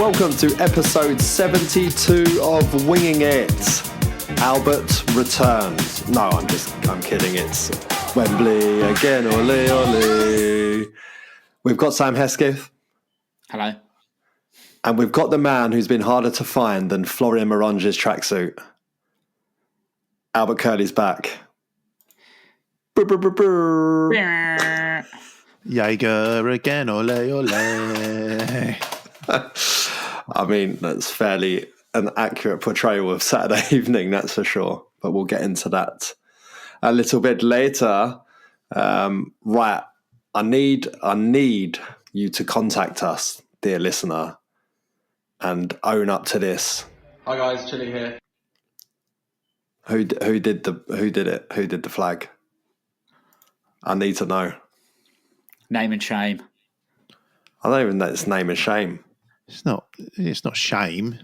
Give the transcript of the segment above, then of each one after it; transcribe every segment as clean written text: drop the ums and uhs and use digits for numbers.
Welcome to episode 72 of Winging It. Albert returns. No, I'm kidding. It's Wembley again. Ole, ole. We've got Sam Hesketh. Hello. And we've got the man who's been harder to find than Florian Morange's tracksuit. Albert Curley's back. Brr, brr, brr, brr. Jaeger again, ole, ole. I mean, that's fairly an accurate portrayal of Saturday evening, that's for sure. But we'll get into that a little bit later. Right, I need you to contact us, dear listener, and own up to this. Hi guys, Chili here. Who did it? Who did the flag? I need to know. Name and shame. I don't even know its name and shame. It's not shame.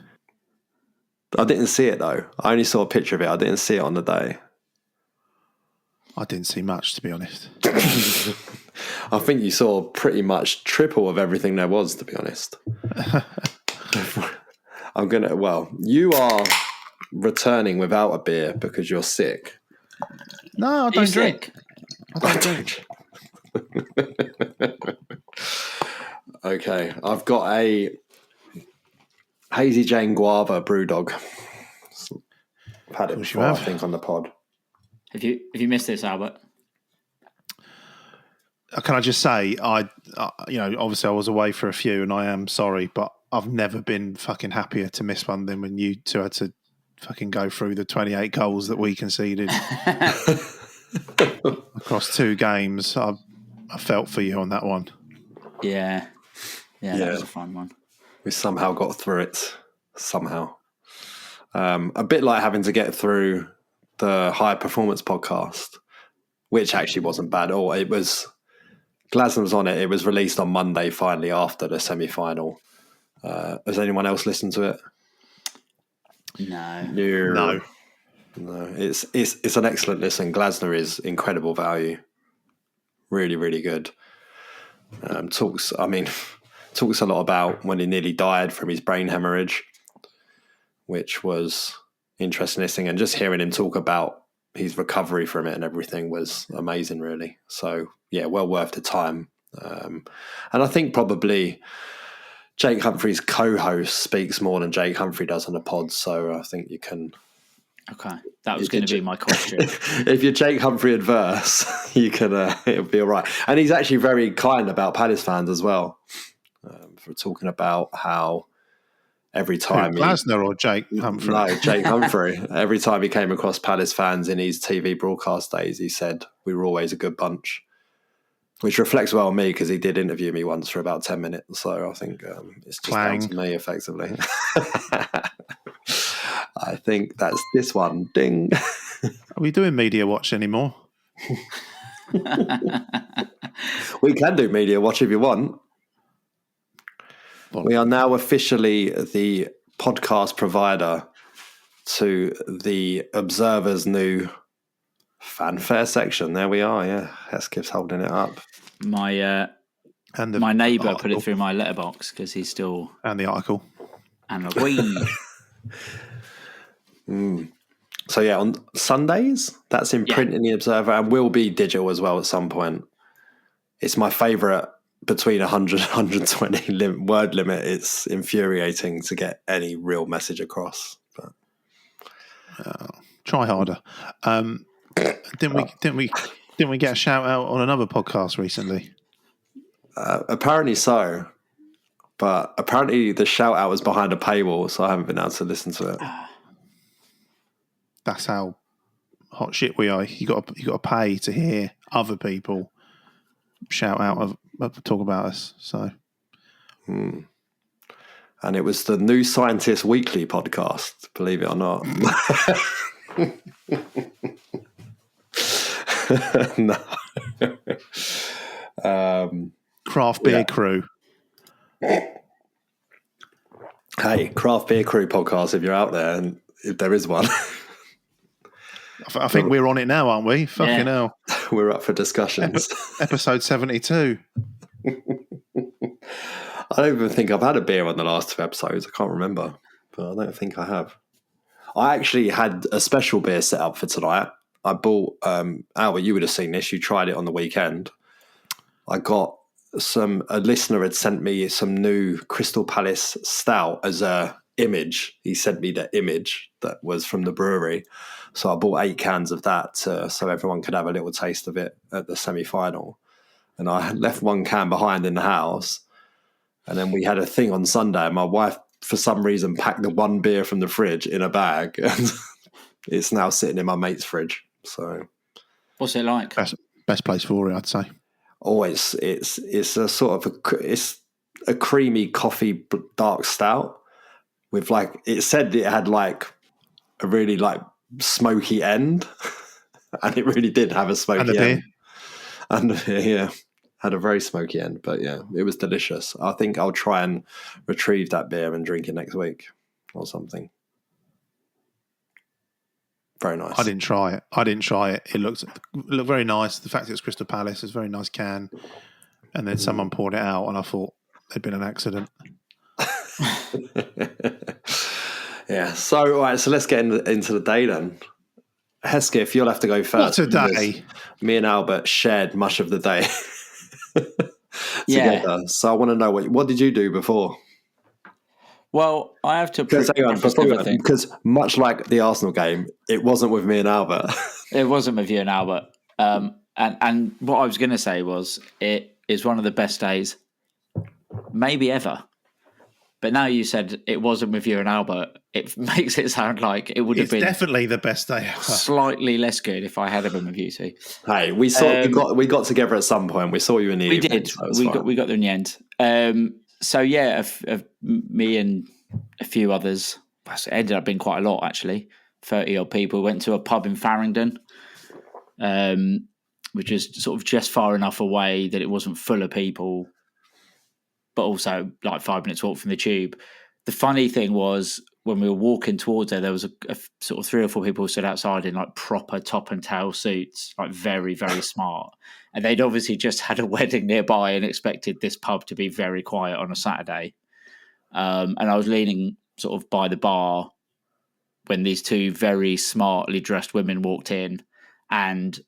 I didn't see it though. I only saw a picture of it. I didn't see it on the day. I didn't see much, to be honest. I think you saw pretty much triple of everything there was, to be honest. You are returning without a beer because you're sick. No, I don't drink. I don't drink. Okay, I've got a Hazy Jane Guava Brewdog. I've had it before, I think, on the pod. Have you missed this, Albert? Can I just say, obviously I was away for a few, and I am sorry, but I've never been fucking happier to miss one than when you two had to fucking go through the 28 goals that we conceded across two games. I felt for you on that one. Yeah, that was a fun one. We somehow got through it. Somehow. A bit like having to get through the High Performance podcast, which actually wasn't bad at all. It was... Glasner was on it. It was released on Monday, finally, after the semi-final. Has anyone else listened to it? No. It's an excellent listen. Glasner is incredible value. Really, really good. Talks a lot about when he nearly died from his brain hemorrhage, which was interesting listening, and just hearing him talk about his recovery from it and everything was amazing, really. So yeah, well worth the time. And I think probably Jake Humphrey's co-host speaks more than Jake Humphrey does on the pod, so I think you can... Okay, that was going to be my question. If you're Jake Humphrey adverse, you can. It'll be all right. And he's actually very kind about Palace fans as well, for talking about how every time Glasner or Jake Humphrey? No, Jake Humphrey. Every time he came across Palace fans in his TV broadcast days, he said we were always a good bunch, which reflects well on me because he did interview me once for about 10 minutes. So I think it's just down to me, effectively. I think that's this one. Ding. Are we doing Media Watch anymore? We can do Media Watch if you want. We are now officially the podcast provider to the Observer's new fanfare section. There we are, yeah. Hesketh's holding it up. My neighbour put it through my letterbox because he's still... And the article. And a wee... So yeah, on Sundays, that's in print in the Observer and will be digital as well at some point. It's my favourite between 100 and 120 word limit. It's infuriating to get any real message across. But try harder. Didn't we get a shout out on another podcast recently? Apparently so. But apparently the shout out was behind a paywall, so I haven't been able to listen to it. That's how hot shit we are. You got to pay to hear other people shout out talk about us. So, and it was the New Scientist Weekly podcast. Believe it or not. No. Craft Beer Crew. Hey, Craft Beer Crew podcast, if you're out there, and if there is one. I think we're on it now, aren't we? Fucking hell. We're up for discussions. Episode 72. I don't even think I've had a beer on the last 2 episodes. I can't remember, but I don't think I have. I actually had a special beer set up for tonight. I bought, Albert, you would have seen this. You tried it on the weekend. I got a listener had sent me some new Crystal Palace Stout as a image. He sent me the image that was from the brewery. So I bought 8 cans of that so everyone could have a little taste of it at the semi-final. And I had left 1 can behind in the house. And then we had a thing on Sunday. And my wife, for some reason, packed the 1 beer from the fridge in a bag. And it's now sitting in my mate's fridge. So, what's it like? Best place for it, I'd say. Oh, it's a sort of it's a creamy coffee dark stout with it said it had a really smoky end, and it really did have a smoky end. And yeah, had a very smoky end, but yeah, it was delicious. I think I'll try and retrieve that beer and drink it next week or something. Very nice. I didn't try it. It looked very nice. The fact it was Crystal Palace is a very nice can. And then someone poured it out, and I thought there'd been an accident. Yeah. So, all right. So let's get into the day then. Hesketh, you'll have to go first. What a day! Me and Albert shared much of the day together. Yeah. So I want to know what did you do before? Well, I have to because much like the Arsenal game, it wasn't with me and Albert. It wasn't with you and Albert. And what I was going to say was it is one of the best days, maybe ever. But now you said it wasn't with you and Albert, it makes it sound like it would have been definitely the best day ever. Slightly less good if I had been with you two. Hey, we got together at some point. We saw you in the evening. We did. So we got there in the end. So yeah, me and a few others, it ended up being quite a lot actually, 30 odd people, went to a pub in Farringdon, which is sort of just far enough away that it wasn't full of people, but also 5 minutes walk from the tube. The funny thing was when we were walking towards there was a sort of 3 or 4 people who stood outside in proper top and tail suits, very, very smart. And they'd obviously just had a wedding nearby and expected this pub to be very quiet on a Saturday. And I was leaning sort of by the bar when these 2 very smartly dressed women walked in, and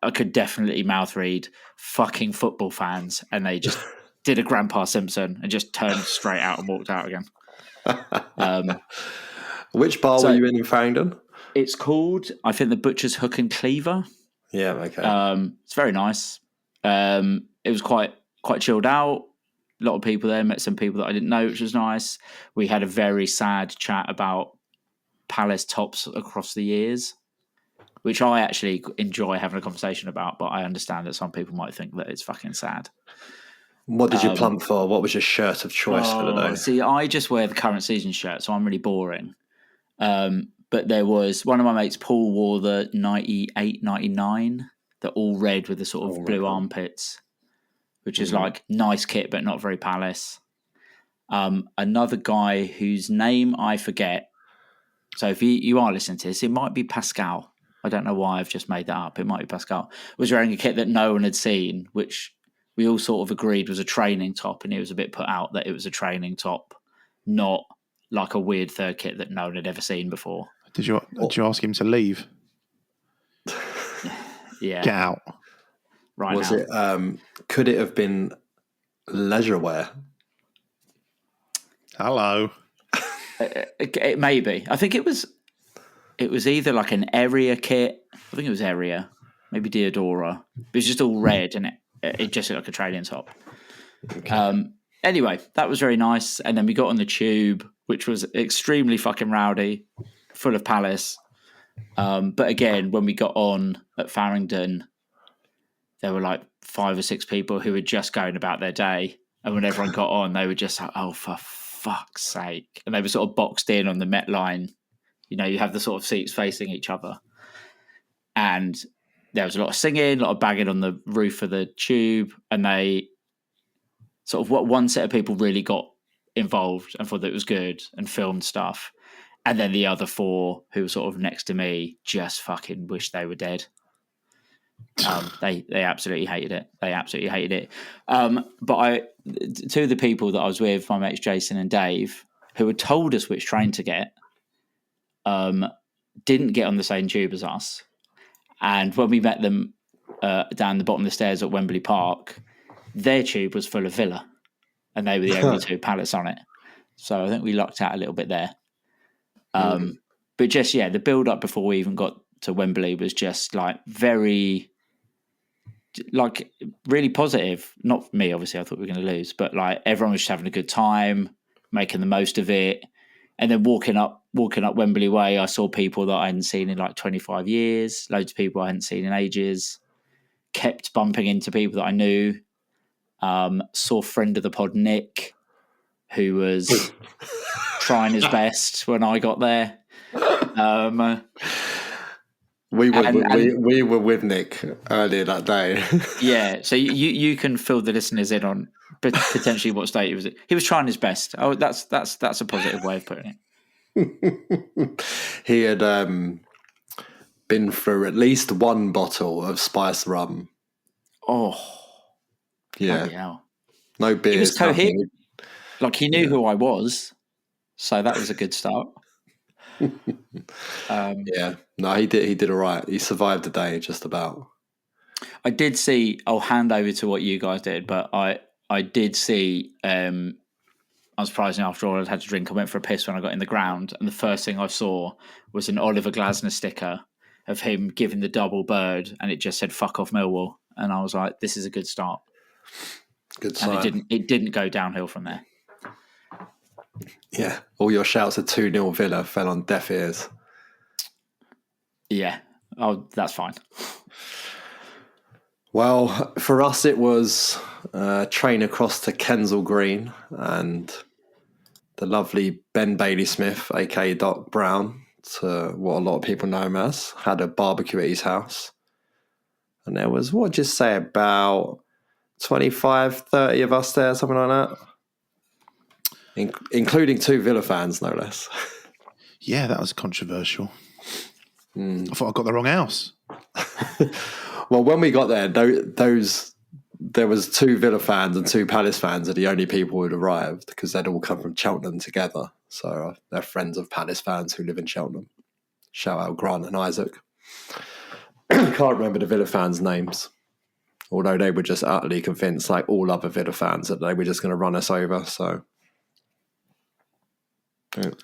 I could definitely mouth read fucking football fans, and they just did a Grandpa Simpson and just turned straight out and walked out again. Which bar were you in Farringdon? It's called, I think, the Butcher's Hook and Cleaver. Yeah, okay. It's very nice. It was quite chilled out. A lot of people there, met some people that I didn't know, which was nice. We had a very sad chat about Palace tops across the years, which I actually enjoy having a conversation about, but I understand that some people might think that it's fucking sad. What did you plump for? What was your shirt of choice for the day? See, I just wear the current season shirt, so I'm really boring. But there was one of my mates, Paul, wore the 98, 99, the all red with the sort of blue armpits, which is nice kit, but not very Palace. Another guy whose name I forget. So if you are listening to this, it might be Pascal. I don't know why I've just made that up. It might be Pascal. Was wearing a kit that no one had seen, which we all sort of agreed was a training top, and he was a bit put out that it was a training top, not like a weird third kit that no one had ever seen before. Did you ask him to leave? Yeah. Get out. Right. Was it? Could it have been leisure wear? Hello. It may be. I think it was either like an area kit. I think it was area, maybe Diodora. It was just all red, and it just looked like a training top. Okay. Anyway, that was very nice. And then we got on the tube, which was extremely fucking rowdy, full of Palace. But again, when we got on at Farringdon, there were 5 or 6 people who were just going about their day. And when everyone got on, they were just like, oh, for fuck's sake. And they were sort of boxed in on the Met line. You know, you have the sort of seats facing each other. And there was a lot of singing, a lot of banging on the roof of the tube. And they sort of, one set of people really got involved and thought that it was good and filmed stuff. And then the other 4 who were sort of next to me just fucking wished they were dead. They absolutely hated it. They absolutely hated it. But two of the people that I was with, my mates Jason and Dave, who had told us which train to get, didn't get on the same tube as us. And when we met them down the bottom of the stairs at Wembley Park, their tube was full of Villa, and they were the only two Palace on it. So I think we lucked out a little bit there. But just, the build-up before we even got to Wembley was just like really positive. Not for me, obviously, I thought we were going to lose, but like everyone was just having a good time, making the most of it. And then walking up Wembley Way, I saw people that I hadn't seen in like 25 years, loads of people I hadn't seen in ages, kept bumping into people that I knew. Saw friend of the pod, Nick, who was trying his best when I got there. We were with Nick earlier that day. Yeah, so you can fill the listeners in on potentially what state he was in. He was trying his best. Oh, that's a positive way of putting it. He had been through at least one bottle of spiced rum. Oh, yeah. No beers. He was coherent. Like he knew who I was, so that was a good start. He did all right. He survived the day just about. I did see, I'll hand over to what you guys did, but I did see, unsurprisingly, after all I'd had to drink, I went for a piss when I got in the ground, and the first thing I saw was an Oliver Glasner sticker of him giving the double bird, and it just said "fuck off Millwall," and I was like, this is a good start. Good sign. And it didn't go downhill from there. Yeah, all your shouts of 2-0 Villa fell on deaf ears. Yeah, that's fine. Well, for us it was a train across to Kensal Green, and the lovely Ben Bailey Smith, aka Doc Brown, to what a lot of people know him as, had a barbecue at his house. And there was, what would you say, about 25, 30 of us there, something like that? Including 2 Villa fans, no less. Yeah, that was controversial. I thought I got the wrong house. Well, when we got there, there was 2 Villa fans and 2 Palace fans are the only people who'd arrived because they'd all come from Cheltenham together. So they're friends of Palace fans who live in Cheltenham. Shout out Grant and Isaac. Can't remember the Villa fans' names. Although they were just utterly convinced, like all other Villa fans, that they were just going to run us over. So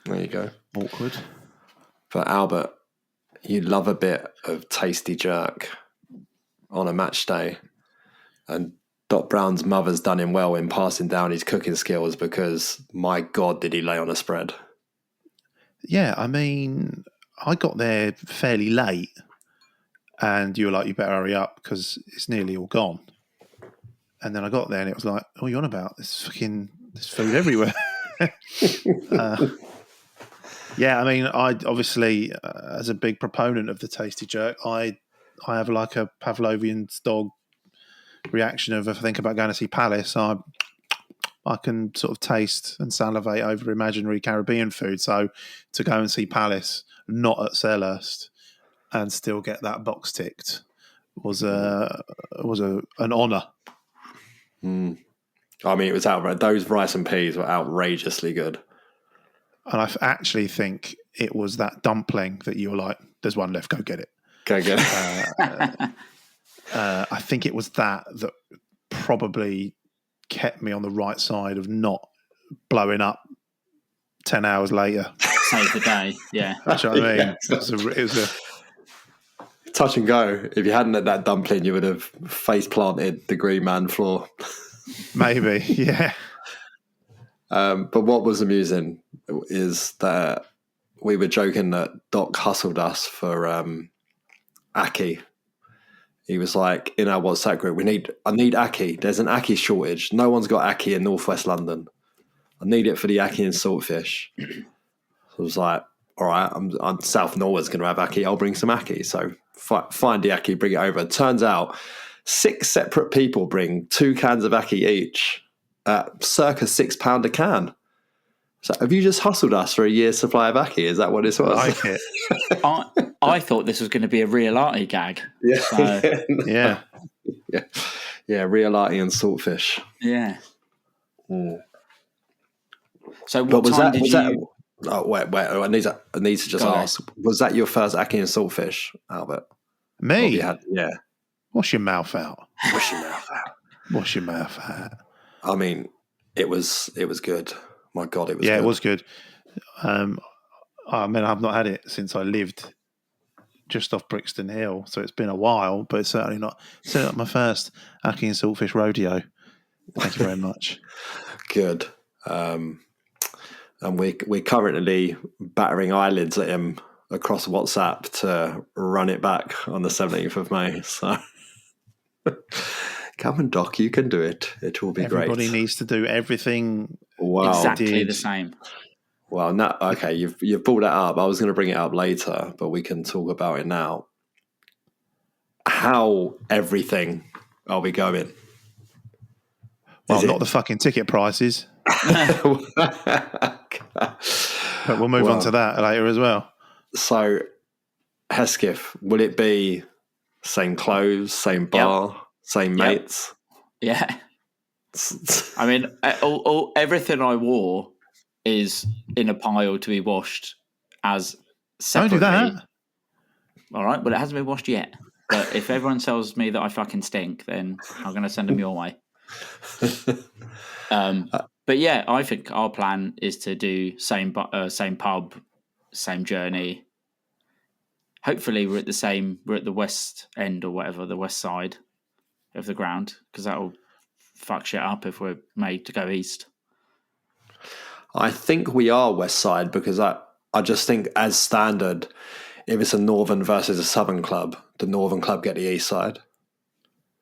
there you go. Awkward. But Albert, you love a bit of tasty jerk on a match day. And Doc Brown's mother's done him well in passing down his cooking skills because, my God, did he lay on a spread. Yeah, I mean, I got there fairly late and you were like, you better hurry up because it's nearly all gone. And then I got there and it was like, what are you on about? There's food everywhere. Yeah, I mean, I obviously, as a big proponent of the tasty jerk, I have like a Pavlovian dog reaction of if I think about going to see Palace, I can sort of taste and salivate over imaginary Caribbean food. So to go and see Palace, not at Selhurst, and still get that box ticked was an honour. I mean, it was outright. Those rice and peas were outrageously good. And I actually think it was that dumpling that you were like, there's one left, go get it. Go get it. I think it was that probably kept me on the right side of not blowing up 10 hours later. Save the day, yeah. That's what I mean. Yeah. It was a touch and go. If you hadn't had that dumpling, you would have face planted the Green Man floor. Maybe, yeah. But what was amusing is that we were joking that Doc hustled us for Aki. He was like, in our WhatsApp group, I need Aki. There's an Aki shortage. No one's got Aki in Northwest London. I need it for the Aki and saltfish. So I was like, all right, I'm South Norwood's going to have Aki. I'll bring some Aki. So find the Aki, bring it over. It turns out 6 separate people bring 2 cans of Aki each at circa £6 a can. So have you just hustled us for a year's supply of Aki? Is that what it was? I like it. I thought this was going to be a real arty gag. Yeah. So, Yeah. Yeah, real arty and saltfish. yeah. Mm. So But what time did you... Oh, wait. I need to just Go ask. Was that your first Aki and saltfish, Albert? Me? Yeah. Wash your mouth out. Wash your mouth out. Wash your mouth out. I mean, it was good. My God, it was Yeah, good. it was good. I mean, I've not had it since I lived just off Brixton Hill, so it's been a while, but it's certainly not my first Aki and Saltfish rodeo. Thank you very much. Good. And we're currently battering eyelids at him across WhatsApp to run it back on the 17th of May. So come on, Doc, you can do it. It will be great. Everybody needs to do everything exactly the same. Well, no, okay, you've brought that up. I was going to bring it up later, but we can talk about it now. How everything are we going? Well, not the fucking ticket prices. But we'll move on to that later as well. So, Hesketh, will it be same clothes, same bar, same mates? Yeah. I mean, everything I wore is in a pile to be washed as separately. Don't do that. All right, but it hasn't been washed yet. But if everyone tells me that I fucking stink, then I'm going to send them your way. But yeah, I think our plan is to do same pub, same journey. Hopefully, we're at the west end or whatever, the west side of the ground, because that'll fuck shit up if we're made to go east. I think we are west side because I just think as standard, if it's a northern versus a southern club, the northern club get the east side.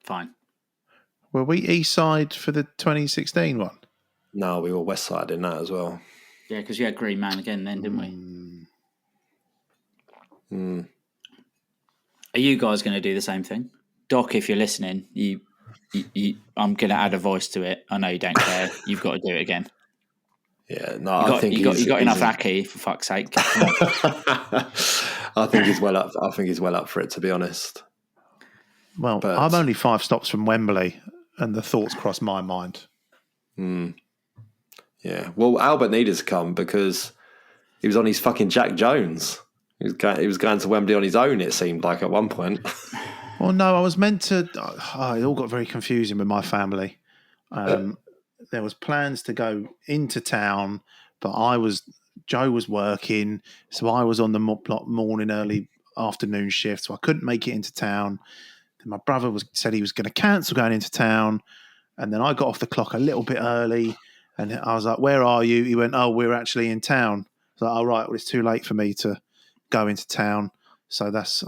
Fine. Were we east side for the 2016 one? No, we were west side in that as well. Yeah, because you had Green Man again then, didn't we? Mm. Are you guys going to do the same thing? Doc, if you're listening, I'm going to add a voice to it. I know you don't care. You've got to do it again. Yeah, no, I think you got enough Aki, for fuck's sake. I think he's well up. I think he's well up for it, to be honest. Well, I'm only 5 stops from Wembley, and the thoughts crossed my mind. Yeah. Well, Albert needed to come because he was on his fucking Jack Jones. He was going to Wembley on his own, it seemed like at one point. Well, no, I was meant to... it all got very confusing with my family. There was plans to go into town, but Joe was working, so I was on the morning, early afternoon shift, so I couldn't make it into town. Then my brother said he was going to cancel going into town, and then I got off the clock a little bit early, and I was like, "Where are you?" He went, "Oh, we're actually in town." I was like, "Oh, right, well, it's too late for me to go into town," so that's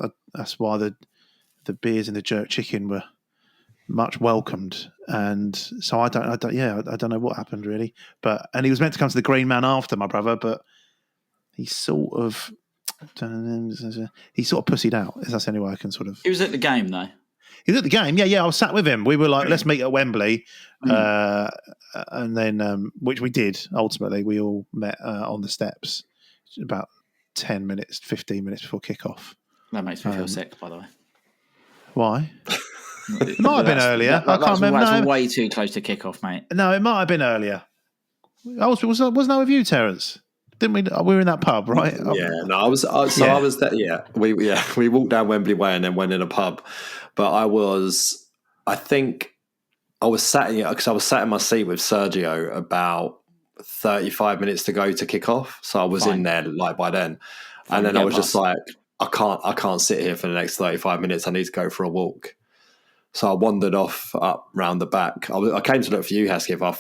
why the beers and the jerk chicken were much welcomed, and so I don't know what happened really, and he was meant to come to the Green Man after my brother, but he sort of pussied out. That's the only way I can sort of. He was at the game though. He was at the game, yeah. I was sat with him. We were like, let's meet at Wembley, and then which we did. Ultimately, we all met on the steps about 10 minutes, 15 minutes before kickoff. That makes me feel sick, by the way. Why? It might have been earlier. I can't remember. That's way too close to kick-off, mate. No, it might have been earlier. Wasn't I with you, Terence? Didn't we? We were in that pub, right? Yeah, no, I was there. Yeah, we walked down Wembley Way and then went in a pub. But I think I was sat in my seat with Sergio about 35 minutes to go to kick off. So I was in there like by then, and then I was just like, I can't sit here for the next 35 minutes. I need to go for a walk. So I wandered off up round the back. I came to look for you, Hesketh. I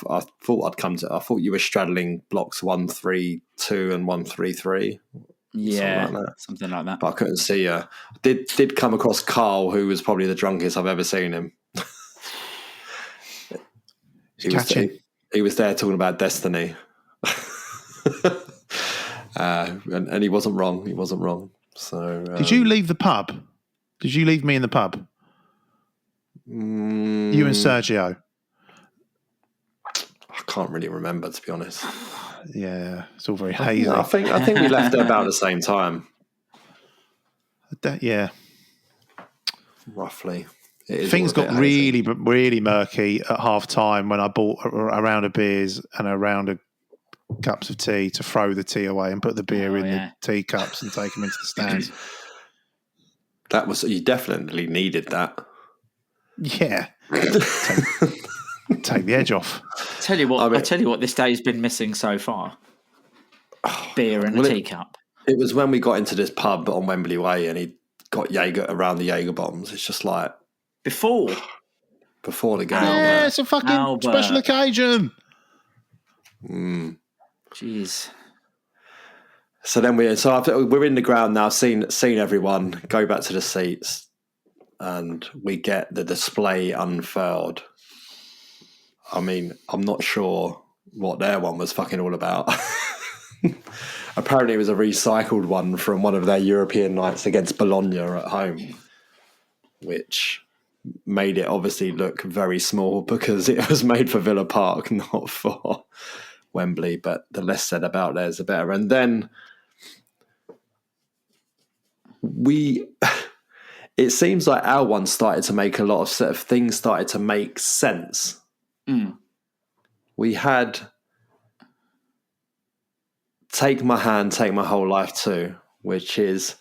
thought you were straddling blocks 132 and 133. Yeah, something like that. But I couldn't see you. Did come across Carl, who was probably the drunkest I've ever seen him. He was there talking about destiny, and he wasn't wrong. He wasn't wrong. So, did you leave the pub? Did you leave me in the pub? You and Sergio. I can't really remember, to be honest. Yeah, it's all very hazy. I think we left at about the same time, Yeah. roughly. Things got really murky at half time when I bought a round of beers and a round of cups of tea to throw the tea away and put the beer in the teacups and take them into the stands. You definitely needed that. Yeah. Take the edge off. I tell you what this day's been missing so far. Beer and a teacup. It was when we got into this pub on Wembley Way and he got Jaeger around the Jaeger bombs. It's just like before the game. Yeah, it's a fucking special occasion. Jeez. So then we're in the ground now, seen everyone, go back to the seats, and we get the display unfurled. I mean, I'm not sure what their one was fucking all about. Apparently it was a recycled one from one of their European nights against Bologna at home, which made it obviously look very small because it was made for Villa Park, not for Wembley. But the less said about theirs, the better. And then it seems like our one started to make a lot of things started to make sense. We had Take My Hand, Take My Whole Life Too, which is,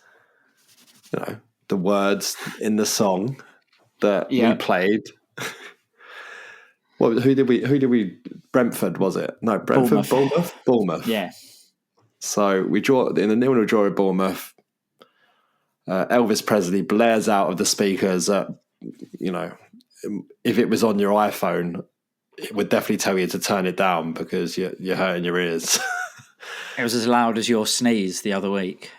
the words in the song that we played. Who did we? Brentford, was it? No, Brentford, Bournemouth. Yeah. So we draw in the 0-0 draw with Bournemouth. Elvis Presley blares out of the speakers that, if it was on your iPhone, it would definitely tell you to turn it down because you're hurting your ears. It was as loud as your sneeze the other week.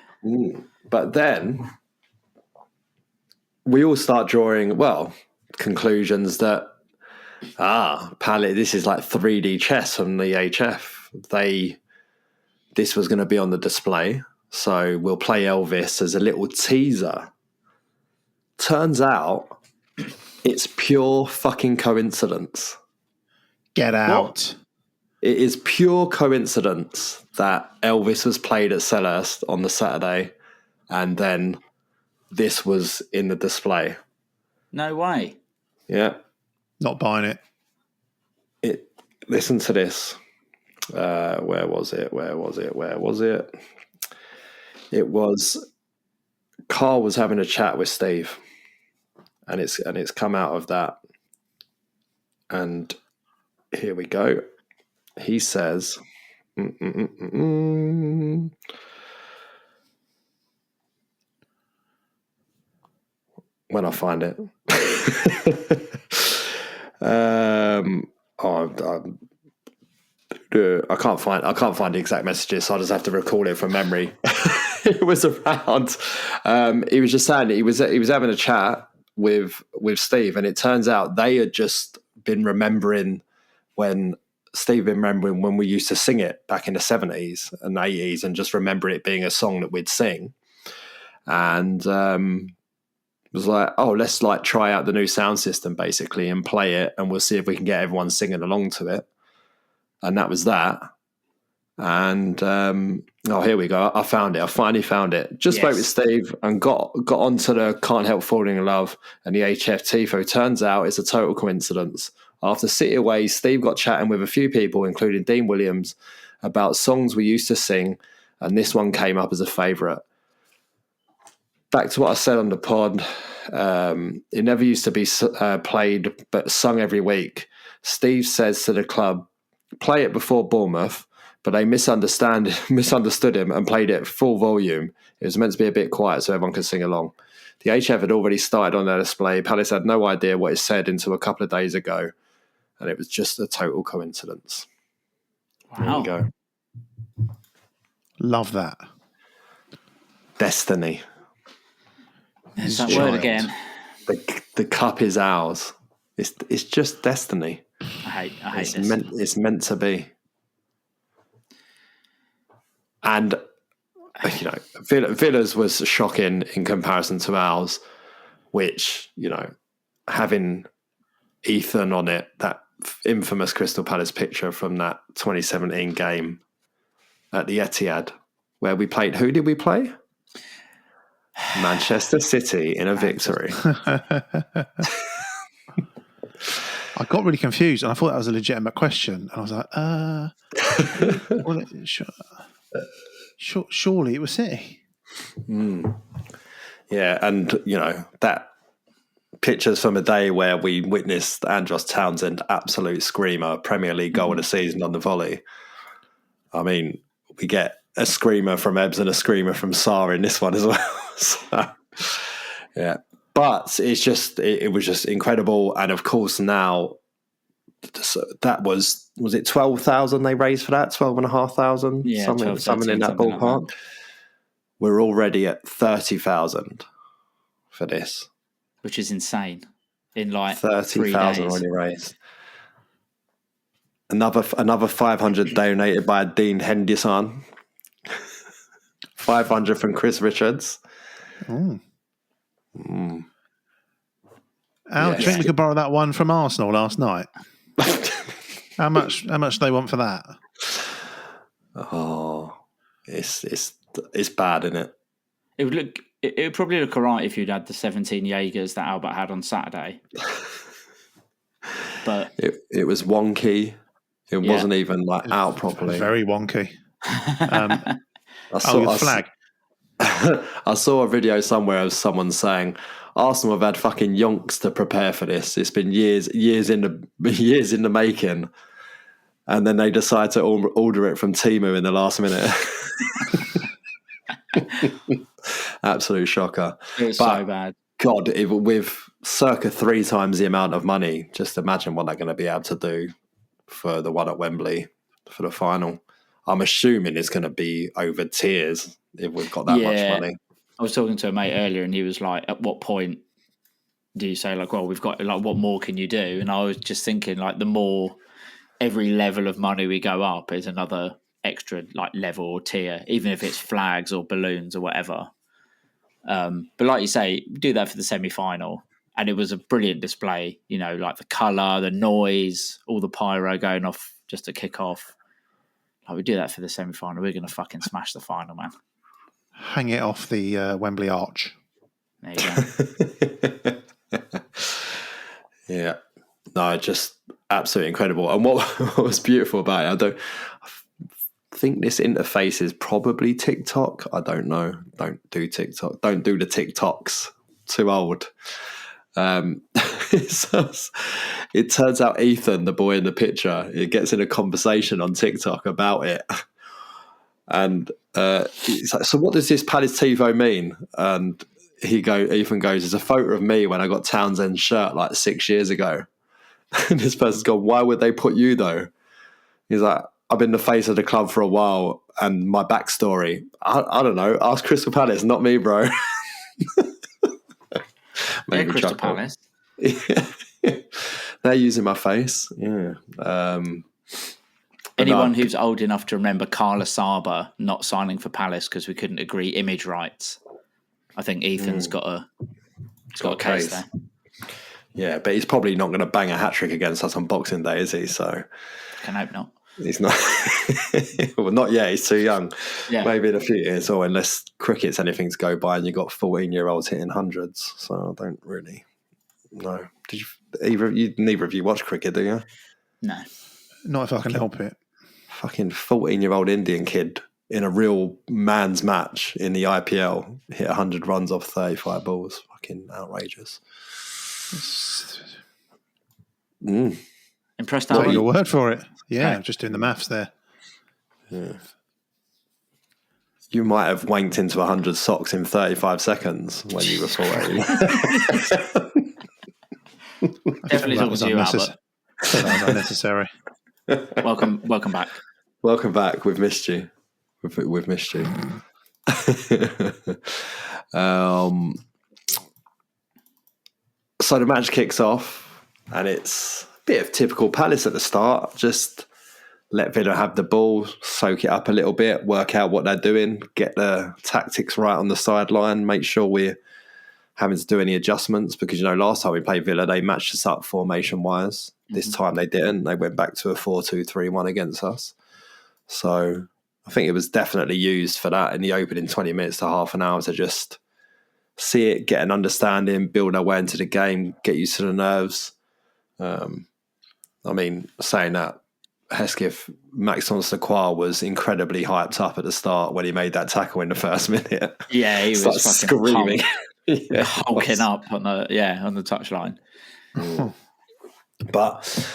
But then we all start drawing, conclusions that, this is like 3D chess from the HF. This was going to be on the display, so we'll play Elvis as a little teaser. Turns out it's pure fucking coincidence. Get out. It is pure coincidence that Elvis was played at Selhurst on the Saturday and then this was in the display. No way. Yeah. Not buying it. Listen to this. Where was it? It was Carl was having a chat with Steve and it's come out of that. And here we go. He says, when I find it, I can't find the exact messages, so I just have to recall it from memory. It was around. He was just saying he was having a chat with Steve, and it turns out they had just been remembering when we used to sing it back in the 70s and 80s, and just remember it being a song that we'd sing, and was like, let's try out the new sound system basically and play it, and we'll see if we can get everyone singing along to it. And that was that. And here we go. I found it. I finally found it. Just spoke with Steve and got onto the Can't Help Falling in Love and the HF Tifo. Turns out it's a total coincidence. After City Away, Steve got chatting with a few people, including Dean Williams, about songs we used to sing, and this one came up as a favourite. Back to what I said on the pod, it never used to be played but sung every week. Steve says to the club, play it before Bournemouth, but they misunderstood him and played it full volume. It was meant to be a bit quiet so everyone could sing along. The HF had already started on their display. Palace had no idea what it said until a couple of days ago, and it was just a total coincidence. Wow. There you go. Love that. Destiny. There's that word again. The cup is ours. It's just destiny. I hate this. It's meant to be. And Villa's was shocking in comparison to ours, which having Ethan on it, infamous Crystal Palace picture from that 2017 game at the Etihad, where we played. Who did we play? Manchester City in a victory. I got really confused, and I thought that was a legitimate question. And I was like, well, surely it was City. Yeah, and that pictures from a day where we witnessed Andros Townsend, absolute screamer, Premier League goal of the season on the volley. I mean, we get a screamer from Ebbs and a screamer from Sarr in this one as well. So, yeah. But it was just incredible. And of course now, that was it 12,000 they raised for that? 12,500? Yeah, something in that ballpark. Like that. We're already at 30,000 for this. Which is insane. In like 30,000 already raised. Another 500 donated by Dean Henderson. 500 from Chris Richards. Do you think we could borrow that one from Arsenal last night? How much they want for that? Oh, it's bad, isn't it? It would probably look alright if you'd had the 17 Jaegers that Albert had on Saturday. But it was wonky. It wasn't even out properly. Very wonky. I saw flag. I saw a video somewhere of someone saying Arsenal have had fucking yonks to prepare for this. It's been years in the making, and then they decide to order it from Temu in the last minute. Absolute shocker. It was so bad. God, with circa 3 times the amount of money, just imagine what they're going to be able to do for the one at Wembley for the final. I'm assuming it's going to be over tiers if we've got that much money. I was talking to a mate earlier and he was like, at what point do you say like, well, we've got like, what more can you do? And I was just thinking like the more every level of money we go up is another extra like level or tier, even if it's flags or balloons or whatever. But like you say, do that for the semi-final. And it was a brilliant display, like the colour, the noise, all the pyro going off just to kick off. Like we do that for the semi-final. We're going to fucking smash the final, man. Hang it off the Wembley arch. There you go. Yeah. No, just absolutely incredible. And what was beautiful about it, I think this interface is probably TikTok. I don't know. Don't do TikTok. Don't do the TikToks. Too old. It turns out Ethan, the boy in the picture, he gets in a conversation on TikTok about it. And he's like, so what does this Palace TiVo mean? And Ethan goes, it's a photo of me when I got Townsend's shirt like 6 years ago. And this person's gone, why would they put you though? He's like, I've been the face of the club for a while and my backstory. I don't know. Ask Crystal Palace, not me, bro. Maybe Crystal Palace. They're using my face. Yeah. Anyone who's old enough to remember Carla Saba not signing for Palace because we couldn't agree image rights, I think Ethan's got a case there. Yeah, but he's probably not going to bang a hat-trick against us on Boxing Day, is he? So I can hope not. He's not. Well, not yet. He's too young. Yeah. Maybe in a few years, or unless cricket's anything to go by, and you've got 14-year-olds hitting hundreds. So I don't really know. Did you? Neither of you watch cricket, do you? No. Not if I can help it. Fucking 14-year-old Indian kid in a real man's match in the IPL hit 100 runs off 35 balls. Fucking outrageous. Impressed, Take Albert? your word for it. Yeah, Okay. I'm just doing the maths there. Yeah. You might have wanked into 100 socks in 35 seconds when you were 14. Definitely talking to you, Albert. That was unnecessary. Welcome back. Welcome back. We've missed you. We've missed you. So the match kicks off, and it's a bit of typical Palace at the start. Just let Villa have the ball, soak it up a little bit, work out what they're doing, get the tactics right on the sideline, make sure we're having to do any adjustments because, last time we played Villa, they matched us up formation-wise. This time they didn't. They went back to a 4-2-3-1 against us. So I think it was definitely used for that in the opening 20 minutes to half an hour to just see it, get an understanding, build our way into the game, get used to the nerves. Saying that, Hesketh, Maxime Sakwa was incredibly hyped up at the start when he made that tackle in the first minute. Yeah, he was fucking screaming. hulking up on the touchline. But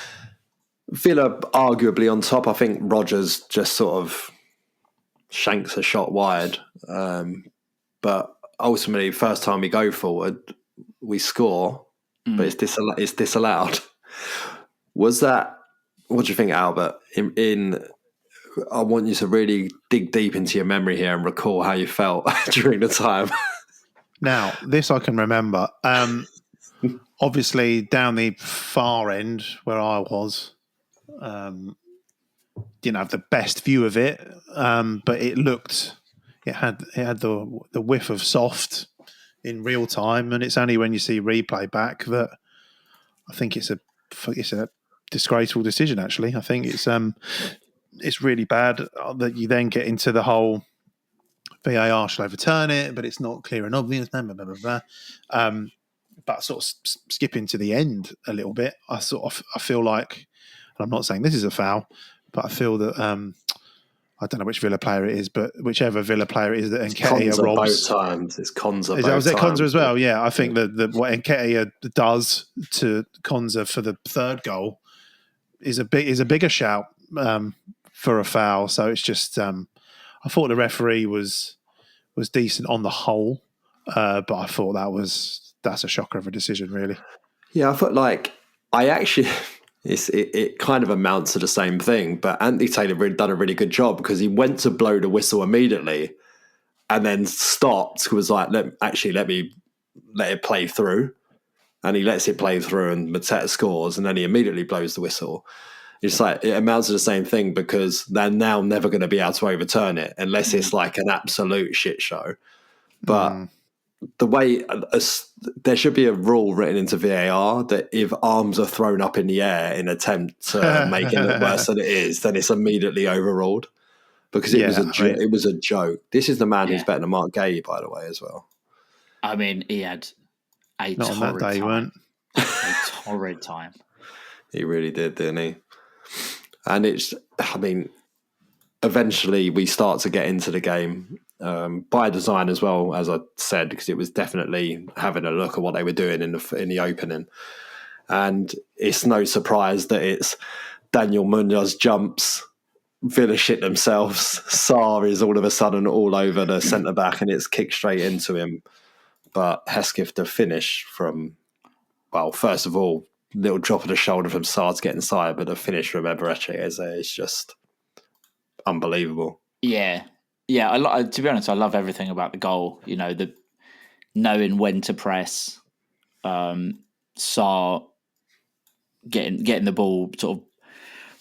Villa arguably on top. I think Rodgers just sort of shanks a shot wide. But ultimately, first time we go forward, we score, but it's disallowed. Was that? What do you think, Albert? I want you to really dig deep into your memory here and recall how you felt during the time. Now, this I can remember. Obviously, down the far end where I was, didn't have the best view of it, but it had the whiff of soft in real time, and it's only when you see replay back that I think it's a disgraceful decision. Actually, I think it's really bad that you then get into the whole VAR should overturn it, but it's not clear and obvious. Blah, blah, blah, blah. But sort of skipping to the end a little bit, I feel like, and I'm not saying this is a foul, but I feel that I don't know which Villa player it is, but whichever Villa player it is that Nketiah robs. Both times. It's Konza. Was it Konza as well? Yeah, I think that what Nketiah does to Konza for the third goal is a bigger shout for a foul. So it's just I thought the referee was decent on the whole, but I thought that's a shocker of a decision, really. Yeah, I thought it kind of amounts to the same thing, but Anthony Taylor really done a really good job because he went to blow the whistle immediately and then stopped, was like, let me let it play through. And he lets it play through and Mateta scores and then he immediately blows the whistle. It's like, it amounts to the same thing because they're now never going to be able to overturn it unless it's like an absolute shit show. But the way there should be a rule written into VAR that if arms are thrown up in the air in attempt to make it look worse than it is, then it's immediately overruled because it was a joke. This is the man who's better than Mark Gay, by the way, as well. I mean, he had a Not on that day, time. A torrid time. He really did, didn't he? And eventually we start to get into the game. By design as well, as I said, because it was definitely having a look at what they were doing in the opening, and it's no surprise that it's Daniel Munoz jumps, Villa shit themselves. Sarr is all of a sudden all over the centre back, and it's kicked straight into him. But Hesketh to finish from, well, first of all, little drop of the shoulder from Sarr to get inside, but the finish from Eberechi is just unbelievable. Yeah. Yeah, to be honest, I love everything about the goal. The knowing when to press, Sarr getting the ball, sort of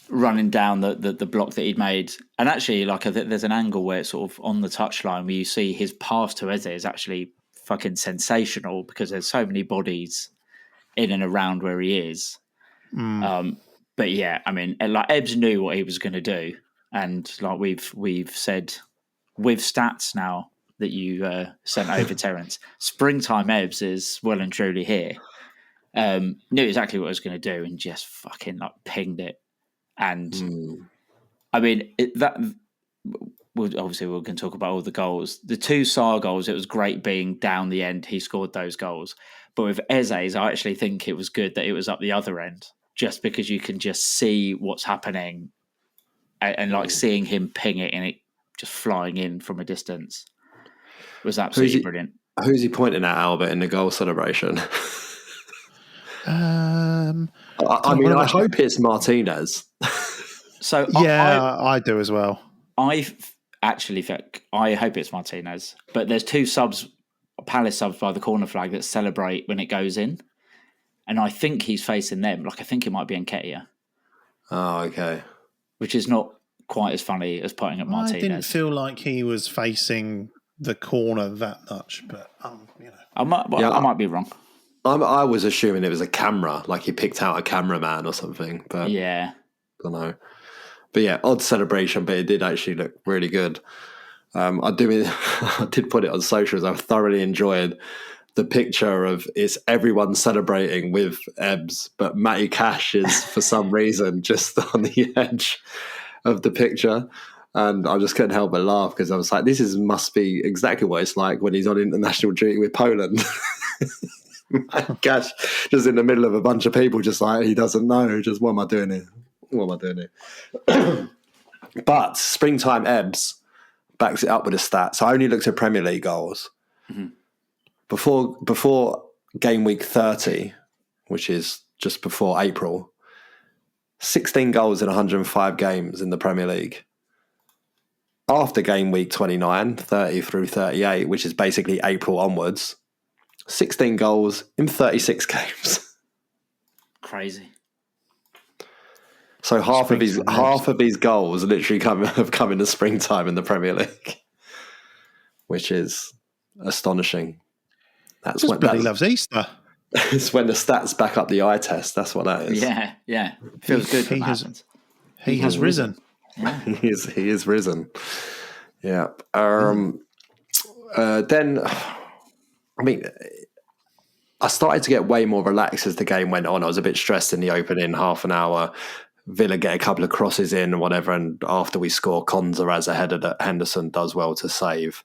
running down the block that he'd made, and actually, there's an angle where it's sort of on the touchline where you see his pass to Eze is actually fucking sensational because there's so many bodies in and around where he is. But yeah, I mean, Ebbs knew what he was going to do, and we've said. With stats now that you sent over, Terence, springtime Ebbs is well and truly here. Knew exactly what I was going to do and just fucking pinged it. And I mean, we're going to talk about all the goals. The two Sarr goals, it was great being down the end. He scored those goals. But with Eze's, I actually think it was good that it was up the other end, just because you can just see what's happening and seeing him ping it and it just flying in from a distance was absolutely brilliant. Who's he pointing at, Albert, in the goal celebration? I hope it's Martinez. So I do as well. I actually think I hope it's Martinez, but there's two Palace subs by the corner flag that celebrate when it goes in, and I think he's facing them. I think it might be Nketiah. Oh, okay. Which is not quite as funny as putting up Martinez. I didn't feel like he was facing the corner that much, but I might be wrong. I was assuming it was a camera, like he picked out a cameraman or something. But yeah, I don't know. But yeah, odd celebration, but it did actually look really good. I did put it on socials. I thoroughly enjoyed the picture of it's everyone celebrating with Ebbs, but Matty Cash is for some reason just on the edge of the picture. And I just couldn't help but laugh because I was like, must be exactly what it's like when he's on international duty with Poland. Cash just in the middle of a bunch of people, just like he doesn't know. Just what am I doing here? What am I doing here? But Springtime Ebbs backs it up with a stat. So I only looked at Premier League goals. Mm-hmm. Before game week 30, which is just before April, 16 goals in 105 games in the Premier League. After game week 29, 30 through 38, which is basically April onwards, 16 goals in 36 games. Crazy. So half of his goals literally have come in the springtime in the Premier League, which is astonishing. That's when he loves Easter. It's when the stats back up the eye test. That's what that is. Yeah. Feels good. He has risen. Yeah. He is risen. Yeah. Then, I mean, I started to get way more relaxed as the game went on. I was a bit stressed in the opening half an hour. Villa get a couple of crosses in and whatever, and after we score, Konza has a header that Henderson does well to save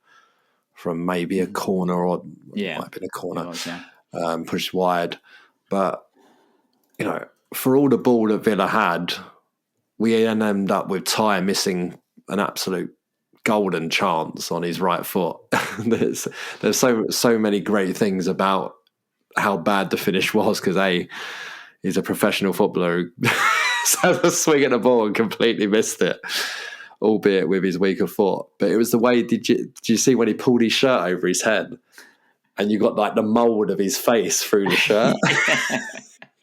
from maybe a corner or might have been a corner, pushed wide. But, for all the ball that Villa had, we then end up with Ty missing an absolute golden chance on his right foot. There's so many great things about how bad the finish was because he's a professional footballer who had a swing at the ball and completely missed it, albeit with his weaker foot. But it was the way. Did you see when he pulled his shirt over his head and you got like the mould of his face through the shirt?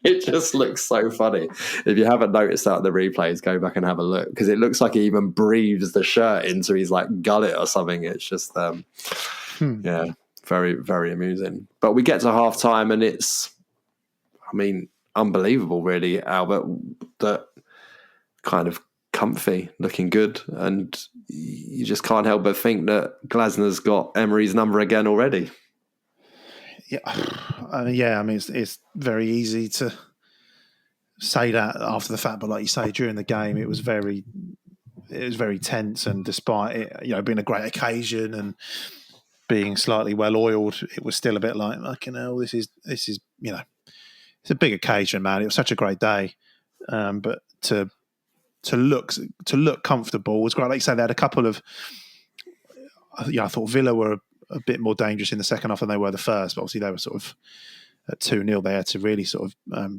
It just looks so funny. If you haven't noticed that in the replays, go back and have a look because it looks like he even breathes the shirt into his like gullet or something. It's just, very, very amusing. But we get to half time and it's, unbelievable, really, Albert. That kind of comfy, looking good, and you just can't help but think that Glasner's got Emery's number again already. It's very easy to say that after the fact, but like you say, during the game, it was very tense, and despite it, being a great occasion and being slightly well oiled, it was still a bit like, this is it's a big occasion, man. It was such a great day, but to look comfortable was great. Like you say, they had a couple of. I thought Villa were a bit more dangerous in the second half than they were the first, but obviously they were sort of at 2-0. They had to really sort of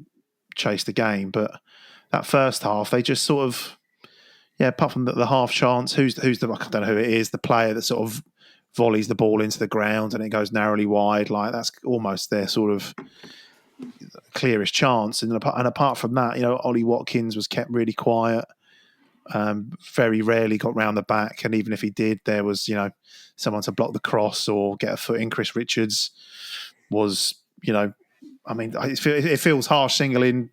chase the game. But that first half, they just sort of, apart from the half chance, who's the, I don't know who it is, the player that sort of volleys the ball into the ground and it goes narrowly wide, like that's almost their sort of clearest chance. And apart from that, Ollie Watkins was kept really quiet. Very rarely got round the back, and even if he did, there was someone to block the cross or get a foot in. Chris Richards was it feels harsh singling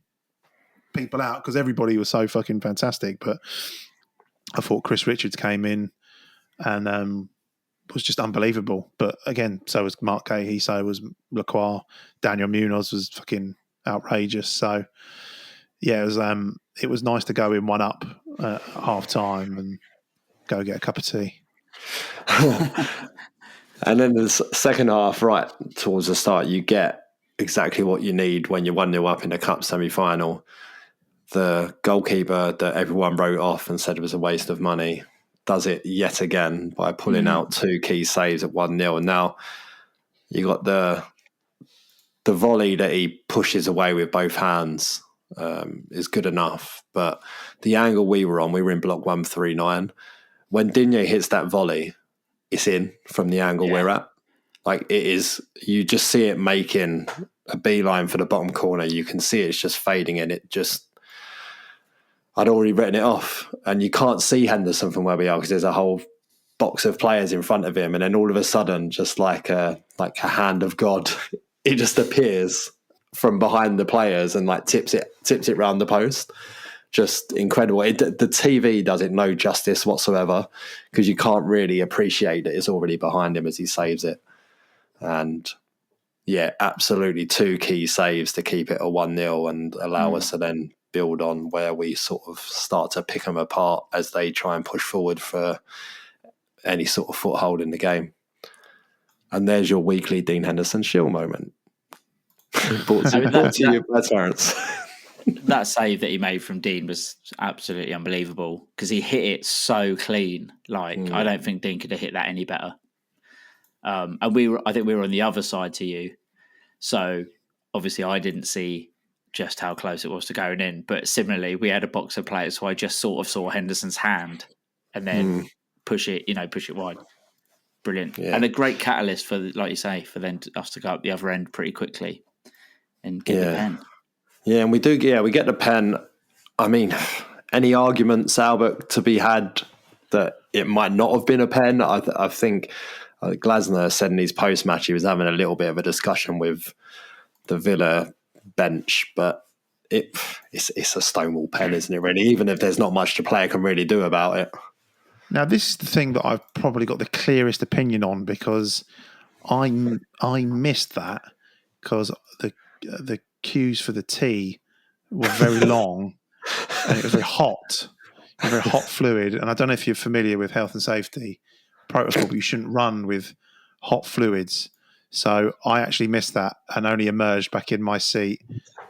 people out because everybody was so fucking fantastic, but I thought Chris Richards came in and was just unbelievable. But again, so was Mark Cahill, so was Lacroix, Daniel Munoz was fucking outrageous. So it was nice to go in 1-up at half time and go get a cup of tea. And then the second half, right towards the start, you get exactly what you need when you're 1-0 up in the cup semi-final. The goalkeeper that everyone wrote off and said it was a waste of money does it yet again by pulling out 2 key saves at 1-0. And now you got the volley that he pushes away with both hands is good enough. But the angle we were in block 139. When Digne hits that volley, it's in from the angle we're at. Like it is, you just see it making a beeline for the bottom corner. You can see it's just fading in. I'd already written it off, and you can't see Henderson from where we are because there's a whole box of players in front of him, and then all of a sudden, just like a hand of God, it just appears from behind the players and like tips it round the post. Just incredible. The TV does it no justice whatsoever, because you can't really appreciate that it's already behind him as he saves it. And yeah, absolutely 2 key saves to keep it a 1-0 and allow us to then build on where we sort of start to pick them apart as they try and push forward for any sort of foothold in the game. And there's your weekly Dean Henderson shield moment. brought to you by Terence. That save that he made from Dean was absolutely unbelievable, because he hit it so clean. Like, I don't think Dean could have hit that any better. And I think we were on the other side to you. So obviously I didn't see just how close it was to going in. But similarly, we had a box of players, so I just sort of saw Henderson's hand and then push it wide. Brilliant. Yeah. And a great catalyst for, like you say, for then us to go up the other end pretty quickly and get the pen. Yeah, and we get the pen. I mean, any arguments, Albert, to be had that it might not have been a pen? I think Glasner said in his post-match he was having a little bit of a discussion with the Villa bench, but it's a stonewall pen, isn't it, really? Even if there's not much the player can really do about it. Now, this is the thing that I've probably got the clearest opinion on, because I missed that because the queues for the tea were very long and it was very hot fluid. And I don't know if you're familiar with health and safety protocol, but you shouldn't run with hot fluids. So I actually missed that and only emerged back in my seat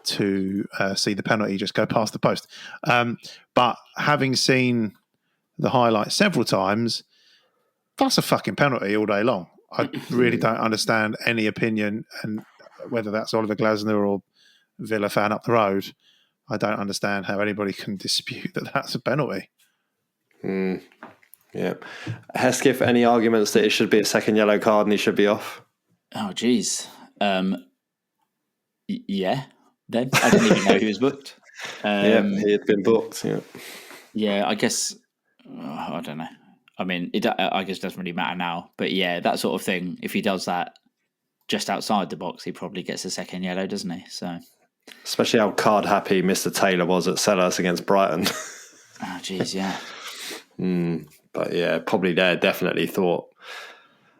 to see the penalty just go past the post. But having seen the highlight several times, that's a fucking penalty all day long. I really don't understand any opinion, and whether that's Oliver Glasner or Villa fan up the road, I don't understand how anybody can dispute that that's a penalty. Yeah. Hesketh, any arguments that it should be a second yellow card and he should be off? Oh, geez. Yeah. Then I didn't even know he was booked. He had been booked. Yeah, I guess. I don't know. I mean, I guess it doesn't really matter now. But yeah, that sort of thing. If he does that just outside the box, he probably gets a second yellow, doesn't he? So, especially how card happy Mr. Taylor was at Selhurst against Brighton. Oh, geez, yeah. But yeah, probably there definitely thought.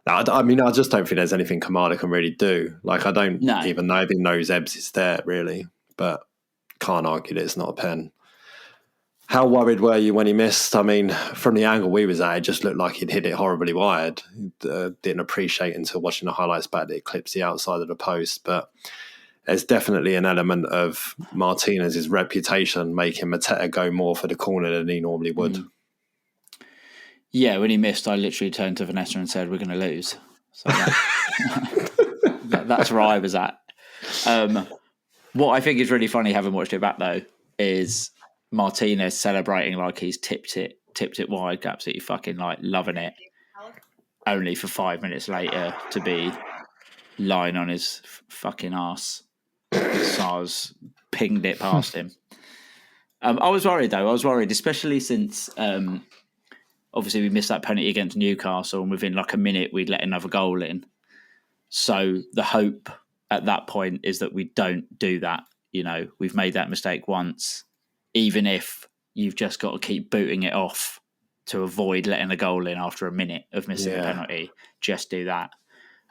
I mean, I just don't think there's anything Kamada can really do. Like, I don't even know if he knows Ebbs is there, really. But can't argue that it's not a pen. How worried were you when he missed? I mean, from the angle we was at, it just looked like he'd hit it horribly wide. Didn't appreciate until watching the highlights back that it clips the outside of the post. But there's definitely an element of Martinez's reputation making Mateta go more for the corner than he normally would. Yeah, when he missed, I literally turned to Vanessa and said, "We're going to lose." So that's where I was at. What I think is really funny, having watched it back though, is Martinez celebrating like he's tipped it wide, absolutely fucking like loving it. Only for 5 minutes later to be lying on his fucking ass. Sars pinged it past him. I was worried though. I was worried, especially since obviously we missed that penalty against Newcastle, and within like a minute we'd let another goal in. So the hope at that point is that we don't do that. You know, we've made that mistake once. Even if you've just got to keep booting it off to avoid letting a goal in after a minute of missing a penalty, just do that.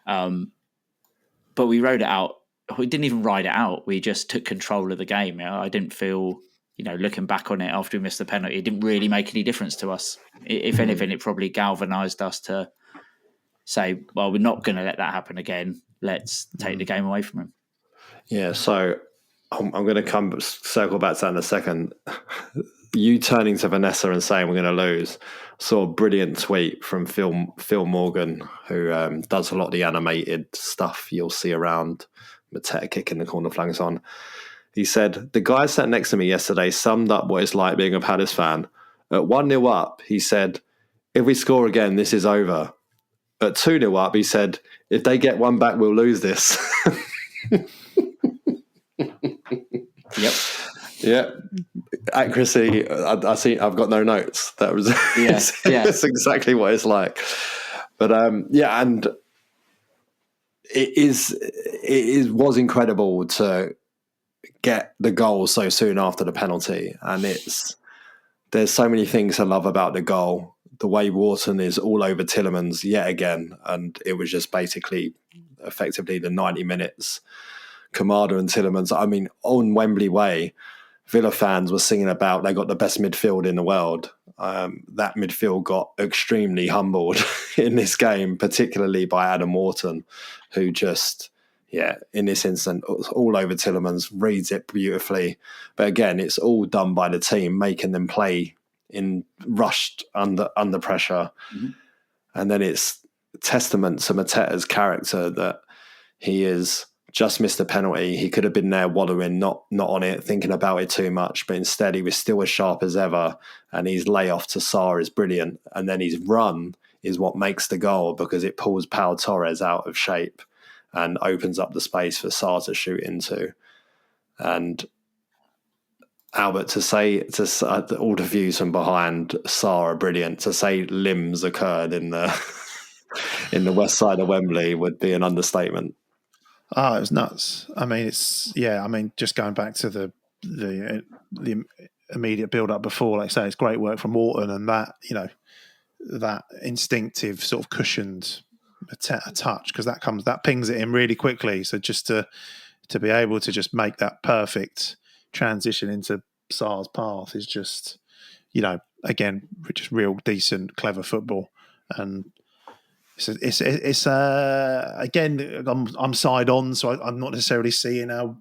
But we rode it out. We didn't even ride it out. We just took control of the game. You know? I didn't feel, looking back on it after we missed the penalty, it didn't really make any difference to us. If anything, it probably galvanised us to say, well, we're not going to let that happen again. Let's take the game away from him. Yeah, so I'm going to circle back to that in a second. You turning to Vanessa and saying we're going to lose. Saw a brilliant tweet from Phil Morgan, who does a lot of the animated stuff you'll see around Mateta kicking the corner flags on. He said, "The guy sat next to me yesterday summed up what it's like being a Palace fan. At 1-0 up, he said, if we score again, this is over. At 2-0 up, he said, if they get one back, we'll lose this." Yep. Yeah. accuracy. I see. I've got no notes. That was that's exactly what it's like. But and it was incredible to get the goal so soon after the penalty, and there's so many things I love about the goal. The way Wharton is all over Tielemans yet again, and it was just basically effectively the 90 minutes. Kamada and Tielemans. I mean, on Wembley Way, Villa fans were singing about they got the best midfield in the world. That midfield got extremely humbled in this game, particularly by Adam Wharton, who just, in this instant, all over Tielemans, reads it beautifully. But again, it's all done by the team, making them play in rushed under pressure. Mm-hmm. And then it's testament to Mateta's character that he is just missed a penalty. He could have been there wallowing, not on it, thinking about it too much, but instead he was still as sharp as ever, and his layoff to Sarr is brilliant. And then his run is what makes the goal, because it pulls Pau Torres out of shape and opens up the space for Sarr to shoot into. And Albert, to say all the views from behind Sarr are brilliant. To say limbs occurred in the in the west side of Wembley would be an understatement. Oh, it was nuts. I mean, just going back to the immediate build-up before, like I say, it's great work from Wharton, and that instinctive sort of cushioned a touch, because that pings it in really quickly. So just to be able to just make that perfect transition into Sarr's path is just, again, just real decent, clever football. And it's again, I'm side on, so I'm not necessarily seeing how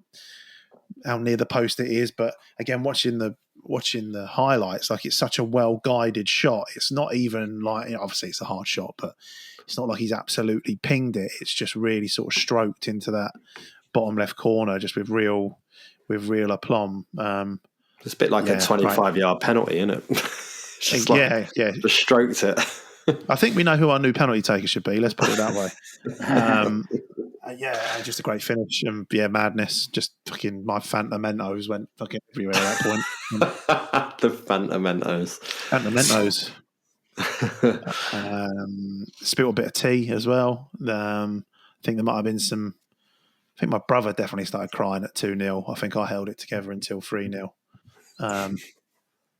near the post it is, but again, watching the highlights, like, it's such a well guided shot. It's not even like, obviously it's a hard shot, but it's not like he's absolutely pinged it. It's just really sort of stroked into that bottom left corner, just with real aplomb. It's a bit like a 25-yard penalty, isn't it? Just just stroked it. I think we know who our new penalty taker should be. Let's put it that way. Just a great finish, and madness. Just fucking my Phantomentos went fucking everywhere at that point. The Phantomentos. Spilled a bit of tea as well. I think there might have been some. I think my brother definitely started crying at 2-0. I think I held it together until 3-0.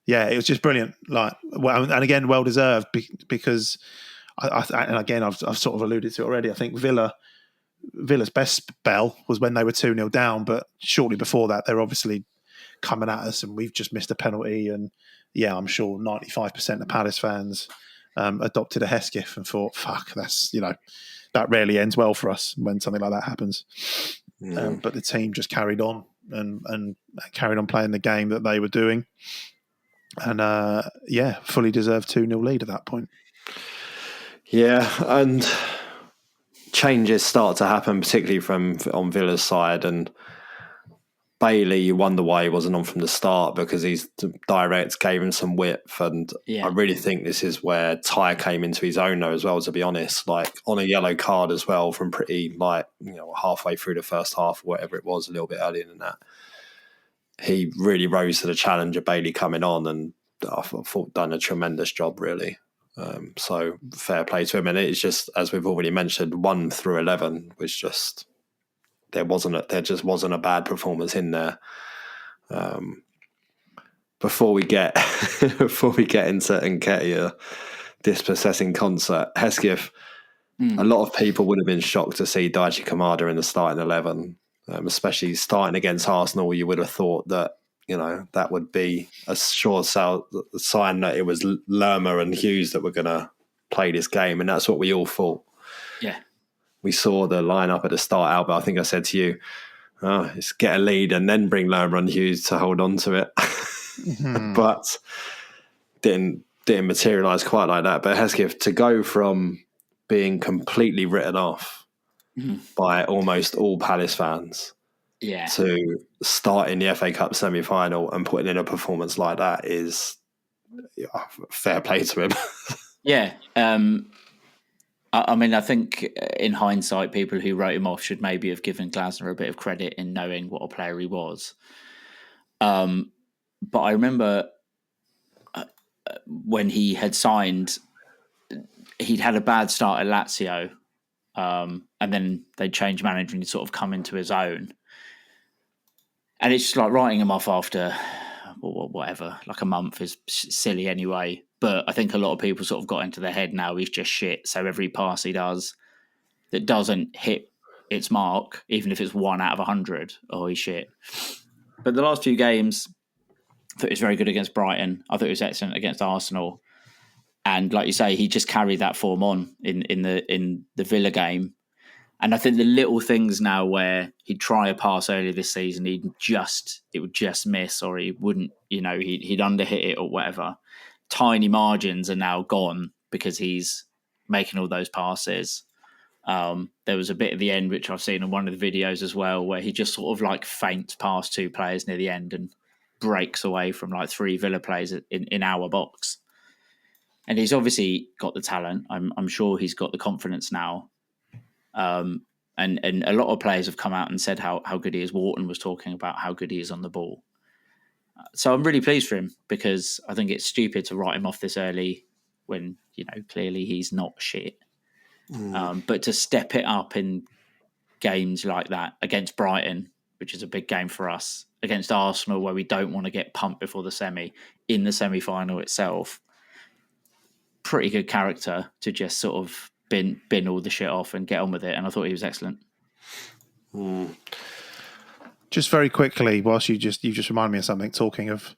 It was just brilliant. And again, well deserved, because I've sort of alluded to it already. I think Villa's best spell was when they were 2-0 down, but shortly before that, they're obviously coming at us, and we've just missed a penalty. And I'm sure 95% of Palace fans adopted a Hesketh and thought, "Fuck, that's that rarely ends well for us when something like that happens." But the team just carried on and carried on playing the game that they were doing. And fully deserved 2-0 lead at that point. Yeah, and changes start to happen, particularly on Villa's side. And Bailey, you wonder why he wasn't on from the start, because his direct gave him some width. And I really think this is where Ty came into his own, though, as well, to be honest. Like, on a yellow card as well, from pretty, halfway through the first half, or whatever it was, a little bit earlier than that. He really rose to the challenge of Bailey coming on, and I thought done a tremendous job, really. So fair play to him. And it's just, as we've already mentioned, 1 through 11 was just, there just wasn't a bad performance in there. Before we get into Nketiah dispossessing concert, Hesketh, a lot of people would have been shocked to see Daichi Kamada in the starting 11. Especially starting against Arsenal, you would have thought that, that would be a sure sign that it was Lerma and Hughes that were going to play this game. And that's what we all thought. Yeah. We saw the lineup at the start, Albert. I think I said to you, it's get a lead and then bring Lerma and Hughes to hold on to it. But didn't materialise quite like that. But Hesketh, to go from being completely written off by almost all Palace fans, to starting the FA Cup semi-final and putting in a performance like that is fair play to him. I think in hindsight, people who wrote him off should maybe have given Glasner a bit of credit in knowing what a player he was. But I remember when he had signed, he'd had a bad start at Lazio, and then they changed manager and he'd sort of come into his own. And it's just like writing him off after whatever, like a month is silly anyway. But I think a lot of people sort of got into their head now he's just shit. So every pass he does that doesn't hit its mark, even if it's 1 out of 100, oh, he's shit. But the last few games, I thought he was very good against Brighton. I thought he was excellent against Arsenal. And like you say, he just carried that form on in the Villa game. And I think the little things now where he'd try a pass earlier this season, it would just miss, or he wouldn't, he'd underhit it or whatever. Tiny margins are now gone because he's making all those passes. There was a bit at the end, which I've seen in one of the videos as well, where he just sort of like feints past 2 players near the end and breaks away from like 3 Villa players in our box. And he's obviously got the talent. I'm sure he's got the confidence now. And a lot of players have come out and said how good he is. Wharton was talking about how good he is on the ball. So I'm really pleased for him because I think it's stupid to write him off this early when, clearly he's not shit. But to step it up in games like that against Brighton, which is a big game for us, against Arsenal, where we don't want to get pumped before the in the semi-final itself, pretty good character to just sort of bin all the shit off and get on with it. And I thought he was excellent. Just very quickly, whilst you just reminded me of something, talking of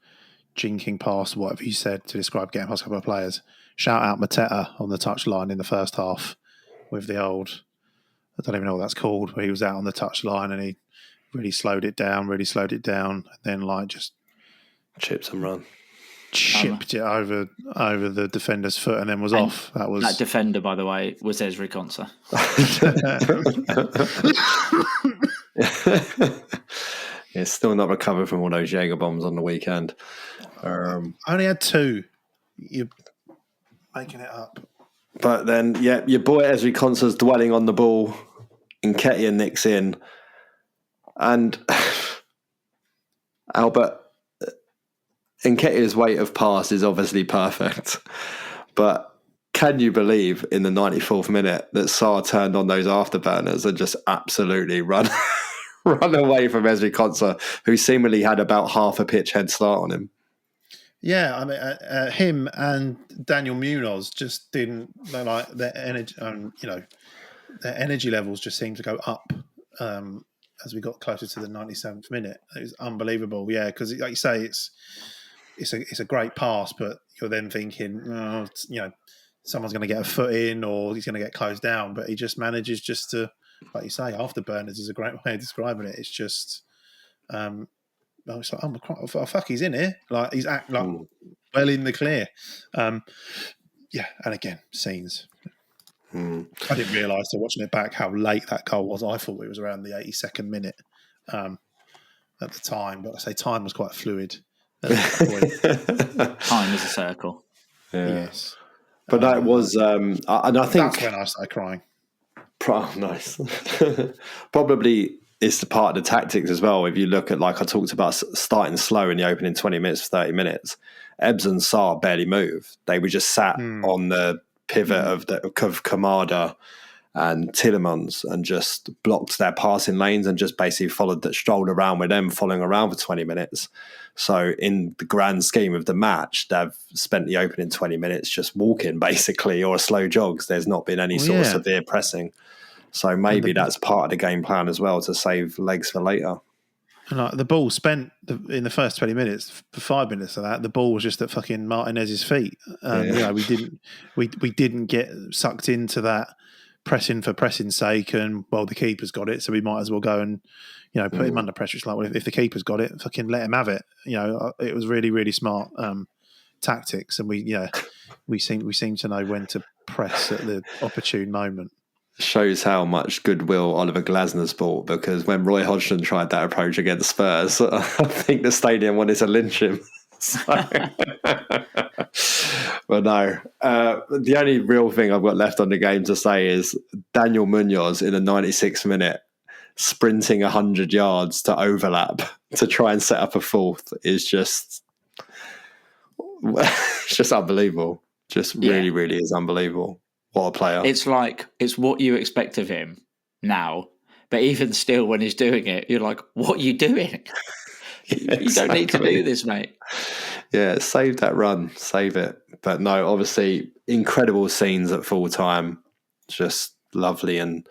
jinking past whatever you said to describe getting past a couple of players, shout out Mateta on the touchline in the first half with the old, I don't even know what that's called, where he was out on the touchline and he really slowed it down, and then like just chips and run. Chipped it over the defender's foot and then was off. That defender, by the way, was Ezri Konsa. Yeah, still not recovered from all those Jaeger bombs on the weekend. I only had 2. You're making it up. But then, yeah, your boy Ezri Konsa's dwelling on the ball. Nketiah nicks in. And Albert, Nketiah's weight of pass is obviously perfect. But can you believe in the 94th minute that Sarr turned on those afterburners and just absolutely run away from Ezri Konsa, who seemingly had about half a pitch head start on him? Yeah, I mean, him and Daniel Munoz just didn't, like, their energy, their energy levels just seemed to go up as we got closer to the 97th minute. It was unbelievable, yeah, because like you say, it's a great pass, but you're then thinking, someone's going to get a foot in or he's going to get closed down, but he just manages just to, like you say, afterburners is a great way of describing it. It's just, it's like, oh fuck, he's in here. Like he's well in the clear. Yeah, and again, scenes. I didn't realise, so watching it back, how late that goal was. I thought it was around the 82nd minute at the time, but I say time was quite fluid. Time is a circle. Yeah. Yes. But that was, and I think that's when I started crying. Nice. Probably it's the part of the tactics as well. If you look at, like I talked about, starting slow in the opening 20 minutes, 30 minutes, Ebbs and Sarr barely moved. They were just sat on the pivot of Kamada and Tielemans and just blocked their passing lanes and just basically strolled around with them, following around for 20 minutes. So in the grand scheme of the match, they've spent the opening 20 minutes just walking, basically, or slow jogs. There's not been any sort of severe pressing. So maybe that's part of the game plan as well, to save legs for later. And like the ball spent in the first 20 minutes, for 5 minutes of that, the ball was just at fucking Martinez's feet. We didn't get sucked into that pressing for pressing's sake, and the keeper's got it, so we might as well go and put him under pressure. It's like, well, if the keeper's got it, fucking let him have it. It was really, really smart tactics, and we seem to know when to press at the opportune moment. Shows how much goodwill Oliver Glasner's brought, because when Roy Hodgson tried that approach against Spurs, I think the stadium wanted to lynch him. But no, the only real thing I've got left on the game to say is Daniel Munoz in the 96th minute sprinting 100 yards to overlap to try and set up a fourth is just It's just unbelievable. Just really, really is unbelievable. What a player. It's what you expect of him now. But even still, when he's doing it, you're like, what are you doing? You don't need to do this, mate. Yeah, save that run. Save it. But no, obviously, incredible scenes at full time. Just lovely. And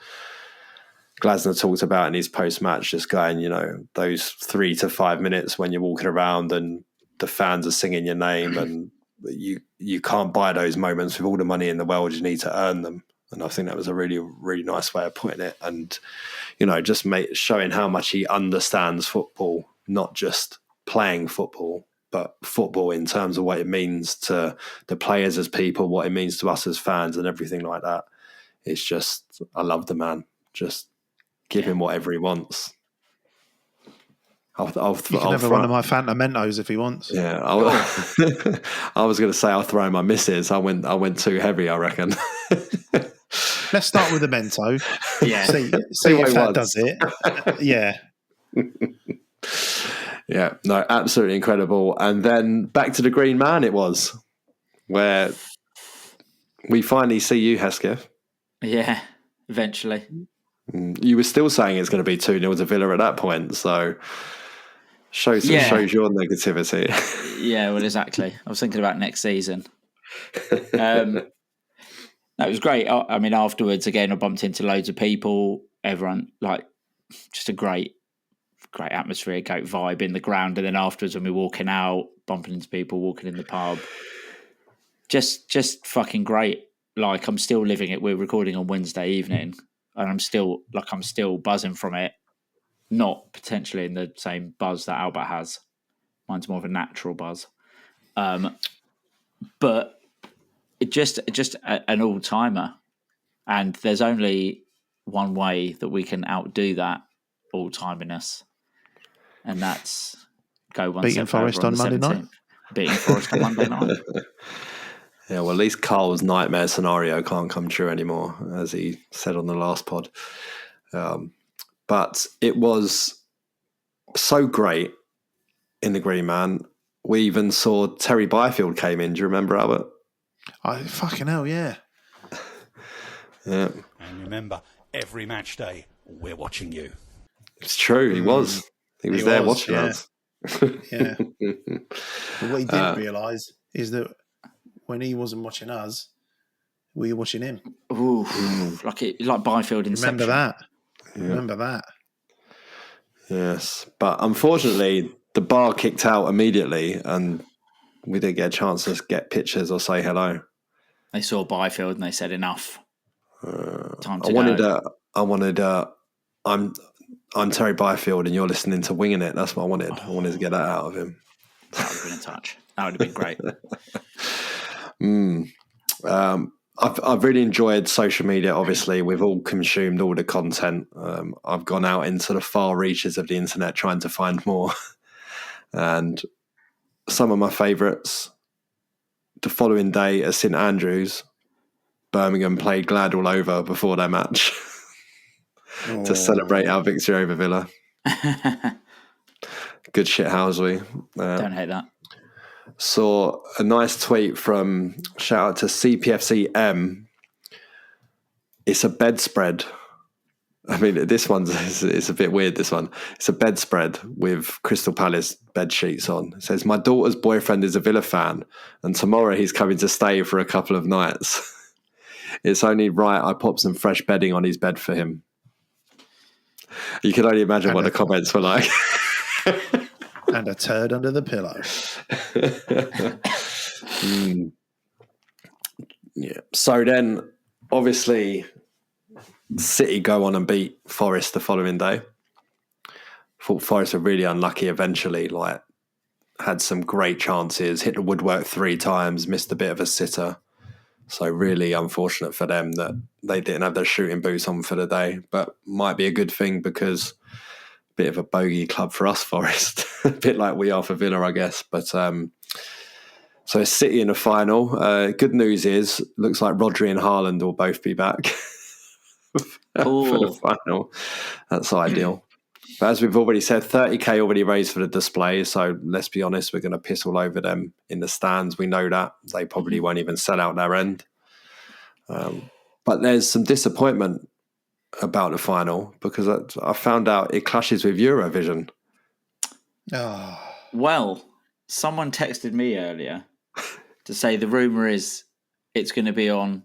Glasner talked about in his post-match, just going, those 3 to 5 minutes when you're walking around and the fans are singing your name, and you can't buy those moments with all the money in the world. You need to earn them. And I think that was a really, really nice way of putting it. And, just showing how much he understands football, not just playing football, but football in terms of what it means to the players as people, what it means to us as fans and everything like that. It's just, I love the man. Just give him whatever he wants. You can have one of my Fanta Mentos if he wants. Yeah, I was going to say I'll throw my misses. I went too heavy, I reckon. Let's start with the Mento. Yeah, see if that does it. Yeah. Yeah, no, absolutely incredible. And then back to the Green Man it was, where we finally see you, Hesketh. Yeah, eventually. You were still saying it's going to be 2-0 to Villa at that point, so shows your negativity. Yeah, well, exactly. I was thinking about next season. That was great. I mean, afterwards, again, I bumped into loads of people. Everyone, just a great atmosphere, great vibe in the ground. And then afterwards, when we're walking out, bumping into people, walking in the pub, just fucking great. I'm still living it. We're recording on Wednesday evening, and I'm still buzzing from it. Not potentially in the same buzz that Albert has. Mine's more of a natural buzz, but it just an all timer. And there's only one way that we can outdo that all timerness, and that's go one beating step Forest over on Monday 17th. night. Beating Forest on Monday night. Yeah, well, at least Carl's nightmare scenario can't come true anymore, as he said on the last pod. But it was so great in the Green Man. We even saw Terry Byfield came in. Do you remember, Albert? Fucking hell, yeah. Yeah. And remember, every match day, we're watching you. It's true, he was. He was there watching us. Yeah. But what he didn't realise is that when he wasn't watching us, we were watching him. Ooh, like Byfield Inception. Remember that. Yeah. Remember that. Yes. But unfortunately, the bar kicked out immediately and we didn't get a chance to get pictures or say hello. They saw Byfield and they said enough. Time to go. I'm Terry Byfield and you're listening to Winging It. That's what I wanted. I wanted to get that out of him. That would have been a touch. That would have been great. I've really enjoyed social media. Obviously, we've all consumed all the content. I've gone out into the far reaches of the internet trying to find more. And some of my favourites, the following day at St Andrews, Birmingham played Glad All Over before their match to celebrate our victory over Villa. Good shit, Housley. Don't hate that. Saw a nice tweet from, shout out to CPFC M. It's a bedspread. I mean, this one's it's a bit weird, this one. It's a bedspread with Crystal Palace bed sheets on. It says, my daughter's boyfriend is a Villa fan and tomorrow he's coming to stay for a couple of nights. It's only right I pop some fresh bedding on his bed for him. You can only imagine what the comments were like. And a turd under the pillow. Yeah. So then, obviously, City go on and beat Forest the following day. Thought Forest were really unlucky eventually, had some great chances, hit the woodwork 3 times, missed a bit of a sitter. So really unfortunate for them that they didn't have their shooting boots on for the day, but might be a good thing because a bit of a bogey club for us, Forest. A bit like we are for Villa, I guess. But so City in the final. Good news is, looks like Rodri and Haaland will both be back for the final. That's ideal. But as we've already said, 30k already raised for the display. So let's be honest, we're going to piss all over them in the stands. We know that. They probably won't even sell out their end. But there's some disappointment about the final because I found out it clashes with Eurovision. Oh. Well, someone texted me earlier to say the rumour is it's going to be a 3:00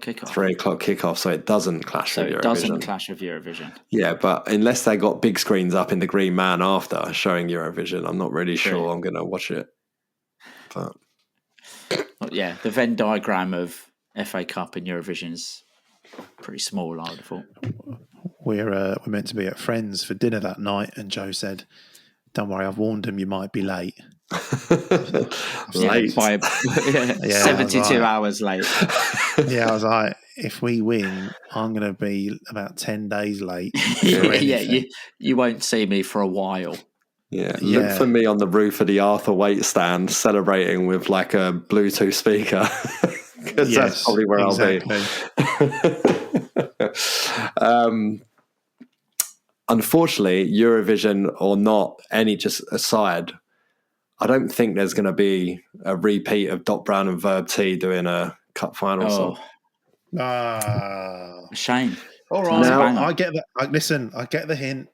kickoff. 3:00 kickoff, so it doesn't clash with Eurovision. So it doesn't clash with Eurovision. Yeah, but unless they got big screens up in the Green Man after showing Eurovision, I'm not really sure I'm going to watch it. But yeah, the Venn diagram of FA Cup and Eurovision is pretty small, I would have thought. We're meant to be at Friends for dinner that night, and Joe said, "Don't worry, I've warned him. You might be late." Late by 72 hours late. Yeah, I was like, if we win, I'm going to be about 10 days late. You won't see me for a while. Yeah, look for me on the roof of the Arthur Waite stand celebrating with like a Bluetooth speaker. Because that's probably where I'll be. Unfortunately, Eurovision or not, just aside, I don't think there's going to be a repeat of Doc Brown and Verb T doing a cup final song. Shame. All right, now, I get that. Listen, I get the hint.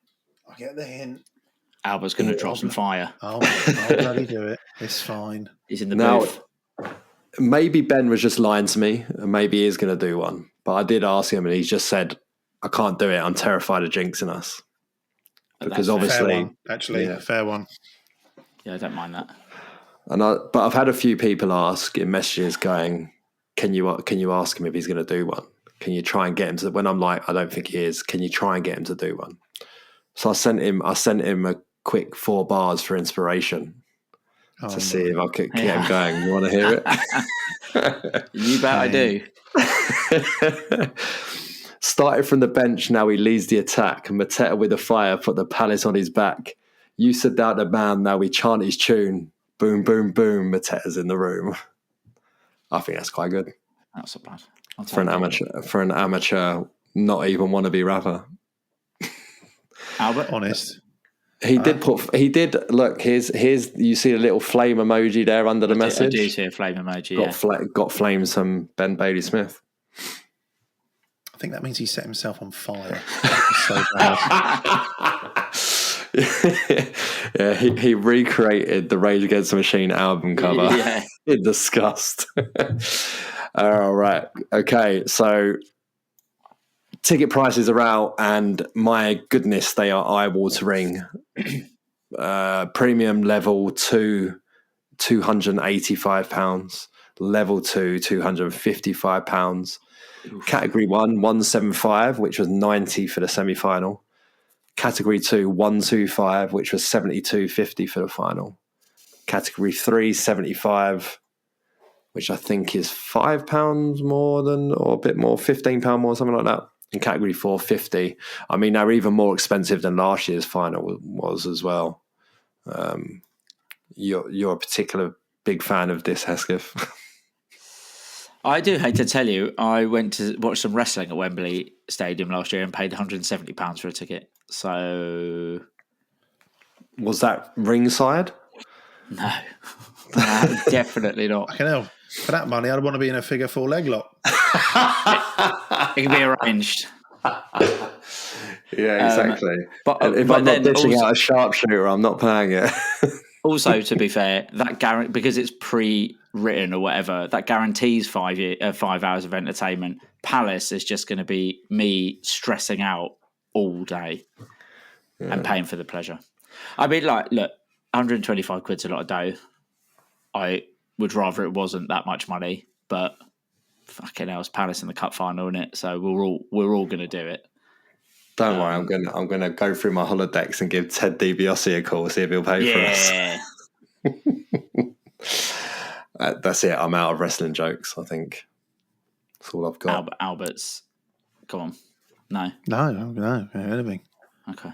Albert's going to drop some fire. I'll bloody do it. It's fine. He's in the booth. Maybe Ben was just lying to me, and maybe he is going to do one. But I did ask him, and he just said, "I can't do it. I'm terrified of jinxing us." Because obviously, fair one. Yeah, I don't mind that. But I've had a few people ask in messages going, "Can you ask him if he's going to do one? Can you try and get him to?" When I'm like, "I don't think he is. Can you try and get him to do one?" So I sent him a quick 4 bars for inspiration. To see if I could get him going. You want to hear it? You bet I do. Started from the bench, now he leads the attack. Mateta with the fire put the Palace on his back. You said that the man, now we chant his tune. Boom, boom, boom, Mateta's in the room. I think that's quite good. That's not bad. For an amateur, not even wannabe rapper. Albert? Honest. He did look, here's you see a little flame emoji there under the message. I do see a flame emoji, got flames from Ben Bailey Smith. I think that means he set himself on fire. So bad. Yeah, he recreated the Rage Against the Machine album cover in disgust. All right. Okay, so ticket prices are out, and my goodness, they are eye-watering. Premium level 2, £285. Level 2, £255. Category 1, 175, which was 90 for the semi-final. Category 2, 125, which was 72.50 for the final. Category 3, 75, which I think is £5 more than, or a bit more, £15 more, something like that. In category 4, 50. I mean, they're even more expensive than last year's final was as well. You're a particular big fan of this, Hesketh. I do hate to tell you, I went to watch some wrestling at Wembley Stadium last year and paid £170 for a ticket. So, was that ringside? No, definitely not. I can help. For that money, I'd want to be in a figure 4 leg lock. It can be arranged. Yeah, exactly. But if I'm not dishing out a sharpshooter, I'm not paying it. Also, to be fair, that because it's pre-written or whatever, that guarantees 5 hours of entertainment. Palace is just going to be me stressing out all day and paying for the pleasure. I mean, look, 125 quid's a lot of dough. I would rather it wasn't that much money, but fucking hell, it's Palace in the cup final, isn't it? So we're all going to do it. Don't worry, I'm gonna go through my holodecks and give Ted DiBiase a call, see if he'll pay for us. That's it. I'm out of wrestling jokes. I think that's all I've got. Albert's, come on, no, anything. Okay.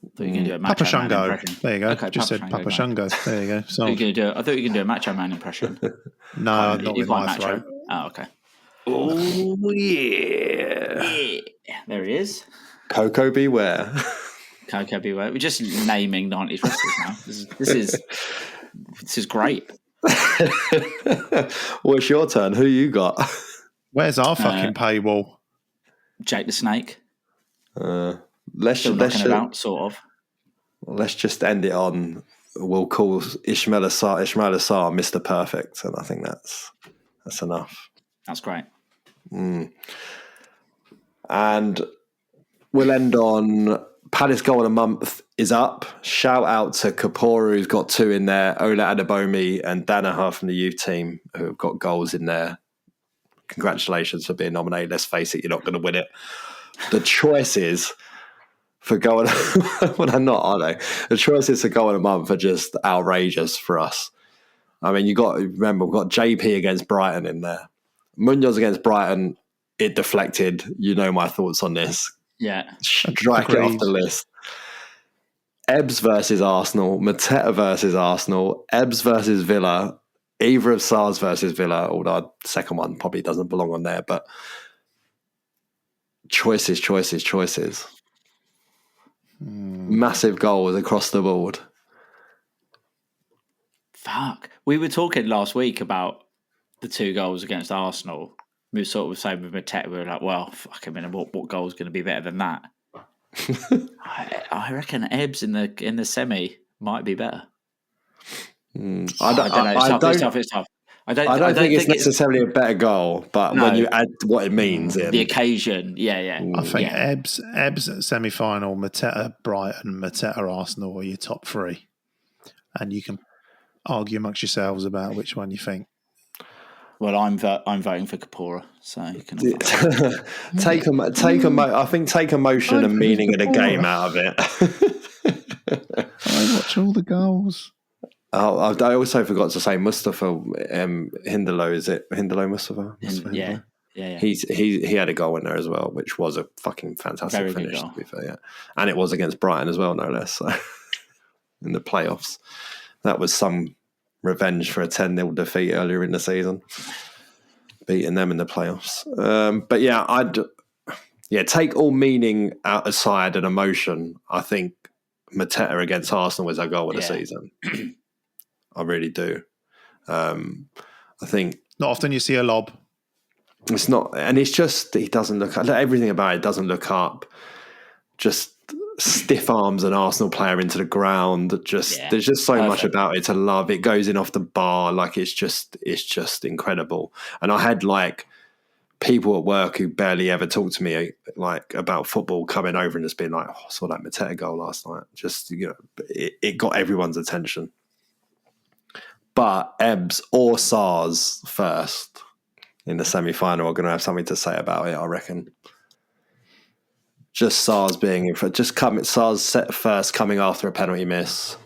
I thought you were going to do a Macho Man impression. There you go. Okay, just said Papa Shango. There you go. So. I thought you were going to do a Macho Man impression. No, not with my throat. Oh, okay. Oh, yeah. There he is. Coco beware. Coco beware. We're just naming 90s wrestlers now. This is great. Well, it's your turn. Who you got? Where's our fucking paywall? Jake the Snake. Let's Still knocking about, sort of. Let's just end it on. We'll call Ismail Assar Mr. Perfect, and I think that's enough. That's great. And we'll end on Palace goal of the month is up. Shout out to Kapoor, who's got 2 in there, Ola Adebayomi and Danaher from the youth team, who have got goals in there. Congratulations for being nominated. Let's face it, you're not going to win it. The choices for goal well, they're not, are they? The choices for goal of the month are just outrageous for us. I mean, we've got JP against Brighton in there. Munoz against Brighton, it deflected. You know my thoughts on this. Yeah. Strike it off the list. Ebbs versus Arsenal, Mateta versus Arsenal, Ebbs versus Villa, either of SARS versus Villa, although the second one probably doesn't belong on there, but choices. Massive goals across the board. Fuck. We were talking last week about the 2 goals against Arsenal. We were sort of saying with Mateta, we were like, well, fuck, I mean, what goal's going to be better than that? I reckon Ebbs in the semi might be better. I don't know. It's tough. I don't think it's necessarily a better goal, but when you add what it means in the occasion, yeah. I think Ebbs at semi-final, Mateta Brighton, Mateta Arsenal are your top 3, and you can argue amongst yourselves about which one you think. Well, I'm voting for Kapora, so you can I think take emotion and meaning of the game out of it. I watch all the goals. I also forgot to say Mustafa Hindalo. Is it Hindalo Mustafa? Yeah. He had a goal in there as well, which was a fucking fantastic Very finish, good goal. to be fair. Yeah, and it was against Brighton as well, no less. So in the playoffs, that was some revenge for a 10-0 defeat earlier in the season, beating them in the playoffs. But yeah, take all meaning out aside and emotion. I think Mateta against Arsenal is our goal of the season. I really do. I think not often you see a lob. It's not, and it's just he doesn't look. Everything about it doesn't look up. Just stiff arms an Arsenal player into the ground. There's just so much about it to love. It goes in off the bar, like it's just incredible. And I had like people at work who barely ever talk to me like about football coming over and just being like, "Oh, I saw that Mateta goal last night." Just it got everyone's attention. But Ebbs or SARS first in the semi-final are going to have something to say about it, I reckon. Just SARS being in front, SARS set first, coming after a penalty miss.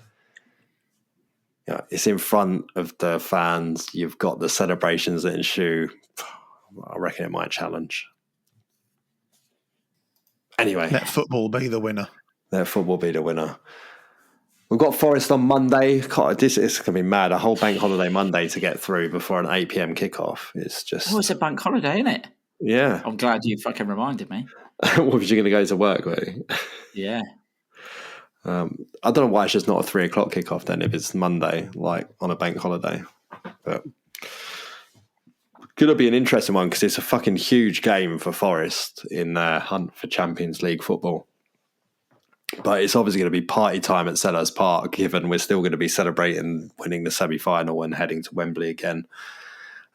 It's in front of the fans. You've got the celebrations that ensue. I reckon it might challenge. Anyway. Let football be the winner. We've got Forest on Monday. God, it's going to be mad. A whole bank holiday Monday to get through before an 8 p.m. kickoff. It's just... Oh, it's a bank holiday, isn't it? Yeah. I'm glad you fucking reminded me. What, was you going to go to work, were you? Yeah. I don't know why it's just not a 3 o'clock kickoff then if it's Monday, like on a bank holiday. But going to be an interesting one because it's a fucking huge game for Forest in their hunt for Champions League football. But it's obviously going to be party time at Selhurst Park, given we're still going to be celebrating winning the semi-final and heading to Wembley again.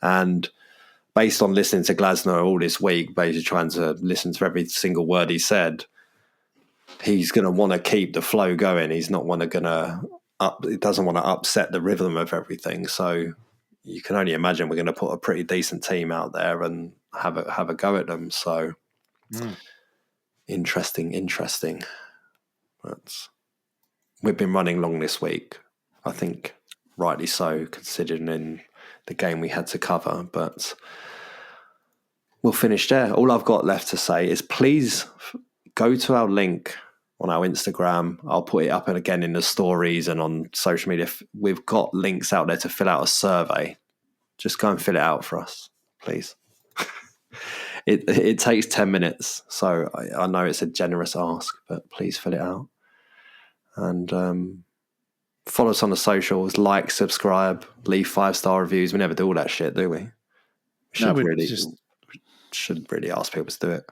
And based on listening to Glasner all this week, basically trying to listen to every single word he said, he's going to want to keep the flow going. He's not he doesn't want to upset the rhythm of everything. So you can only imagine we're going to put a pretty decent team out there and have a go at them. So interesting. But we've been running long this week. I think rightly so, considering the game we had to cover. But we'll finish there. All I've got left to say is please go to our link on our Instagram. I'll put it up and again in the stories and on social media. We've got links out there to fill out a survey. Just go and fill it out for us, please. It takes 10 minutes, so I know it's a generous ask, but please fill it out. And follow us on the socials, like, subscribe, leave 5-star reviews. We never do all that shit, do we? We should really ask people to do it.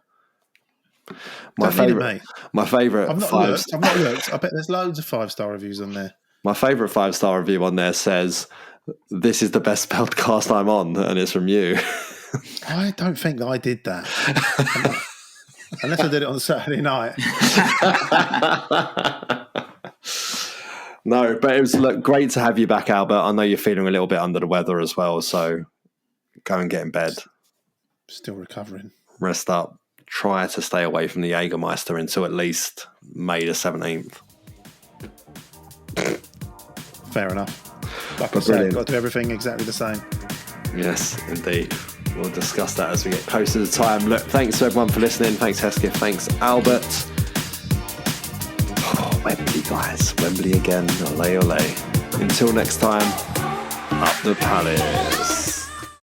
My favourite. I've not looked. I bet there's loads of 5-star reviews on there. My favourite 5-star review on there says, "This is the best podcast I'm on," and it's from you. I don't think I did that. Unless I did it on Saturday night. No, but it was great to have you back, Albert. I know you're feeling a little bit under the weather as well, so go and get in bed. Still recovering. Rest up. Try to stay away from the Jägermeister until at least May the 17th. Fair enough. Like I said, got to do everything exactly the same. Yes, indeed. We'll discuss that as we get closer to the time. Look, thanks to everyone for listening. Thanks, Hesketh. Thanks, Albert. Oh, Wembley, guys. Wembley again. Ole, ole. Until next time, up the Palace.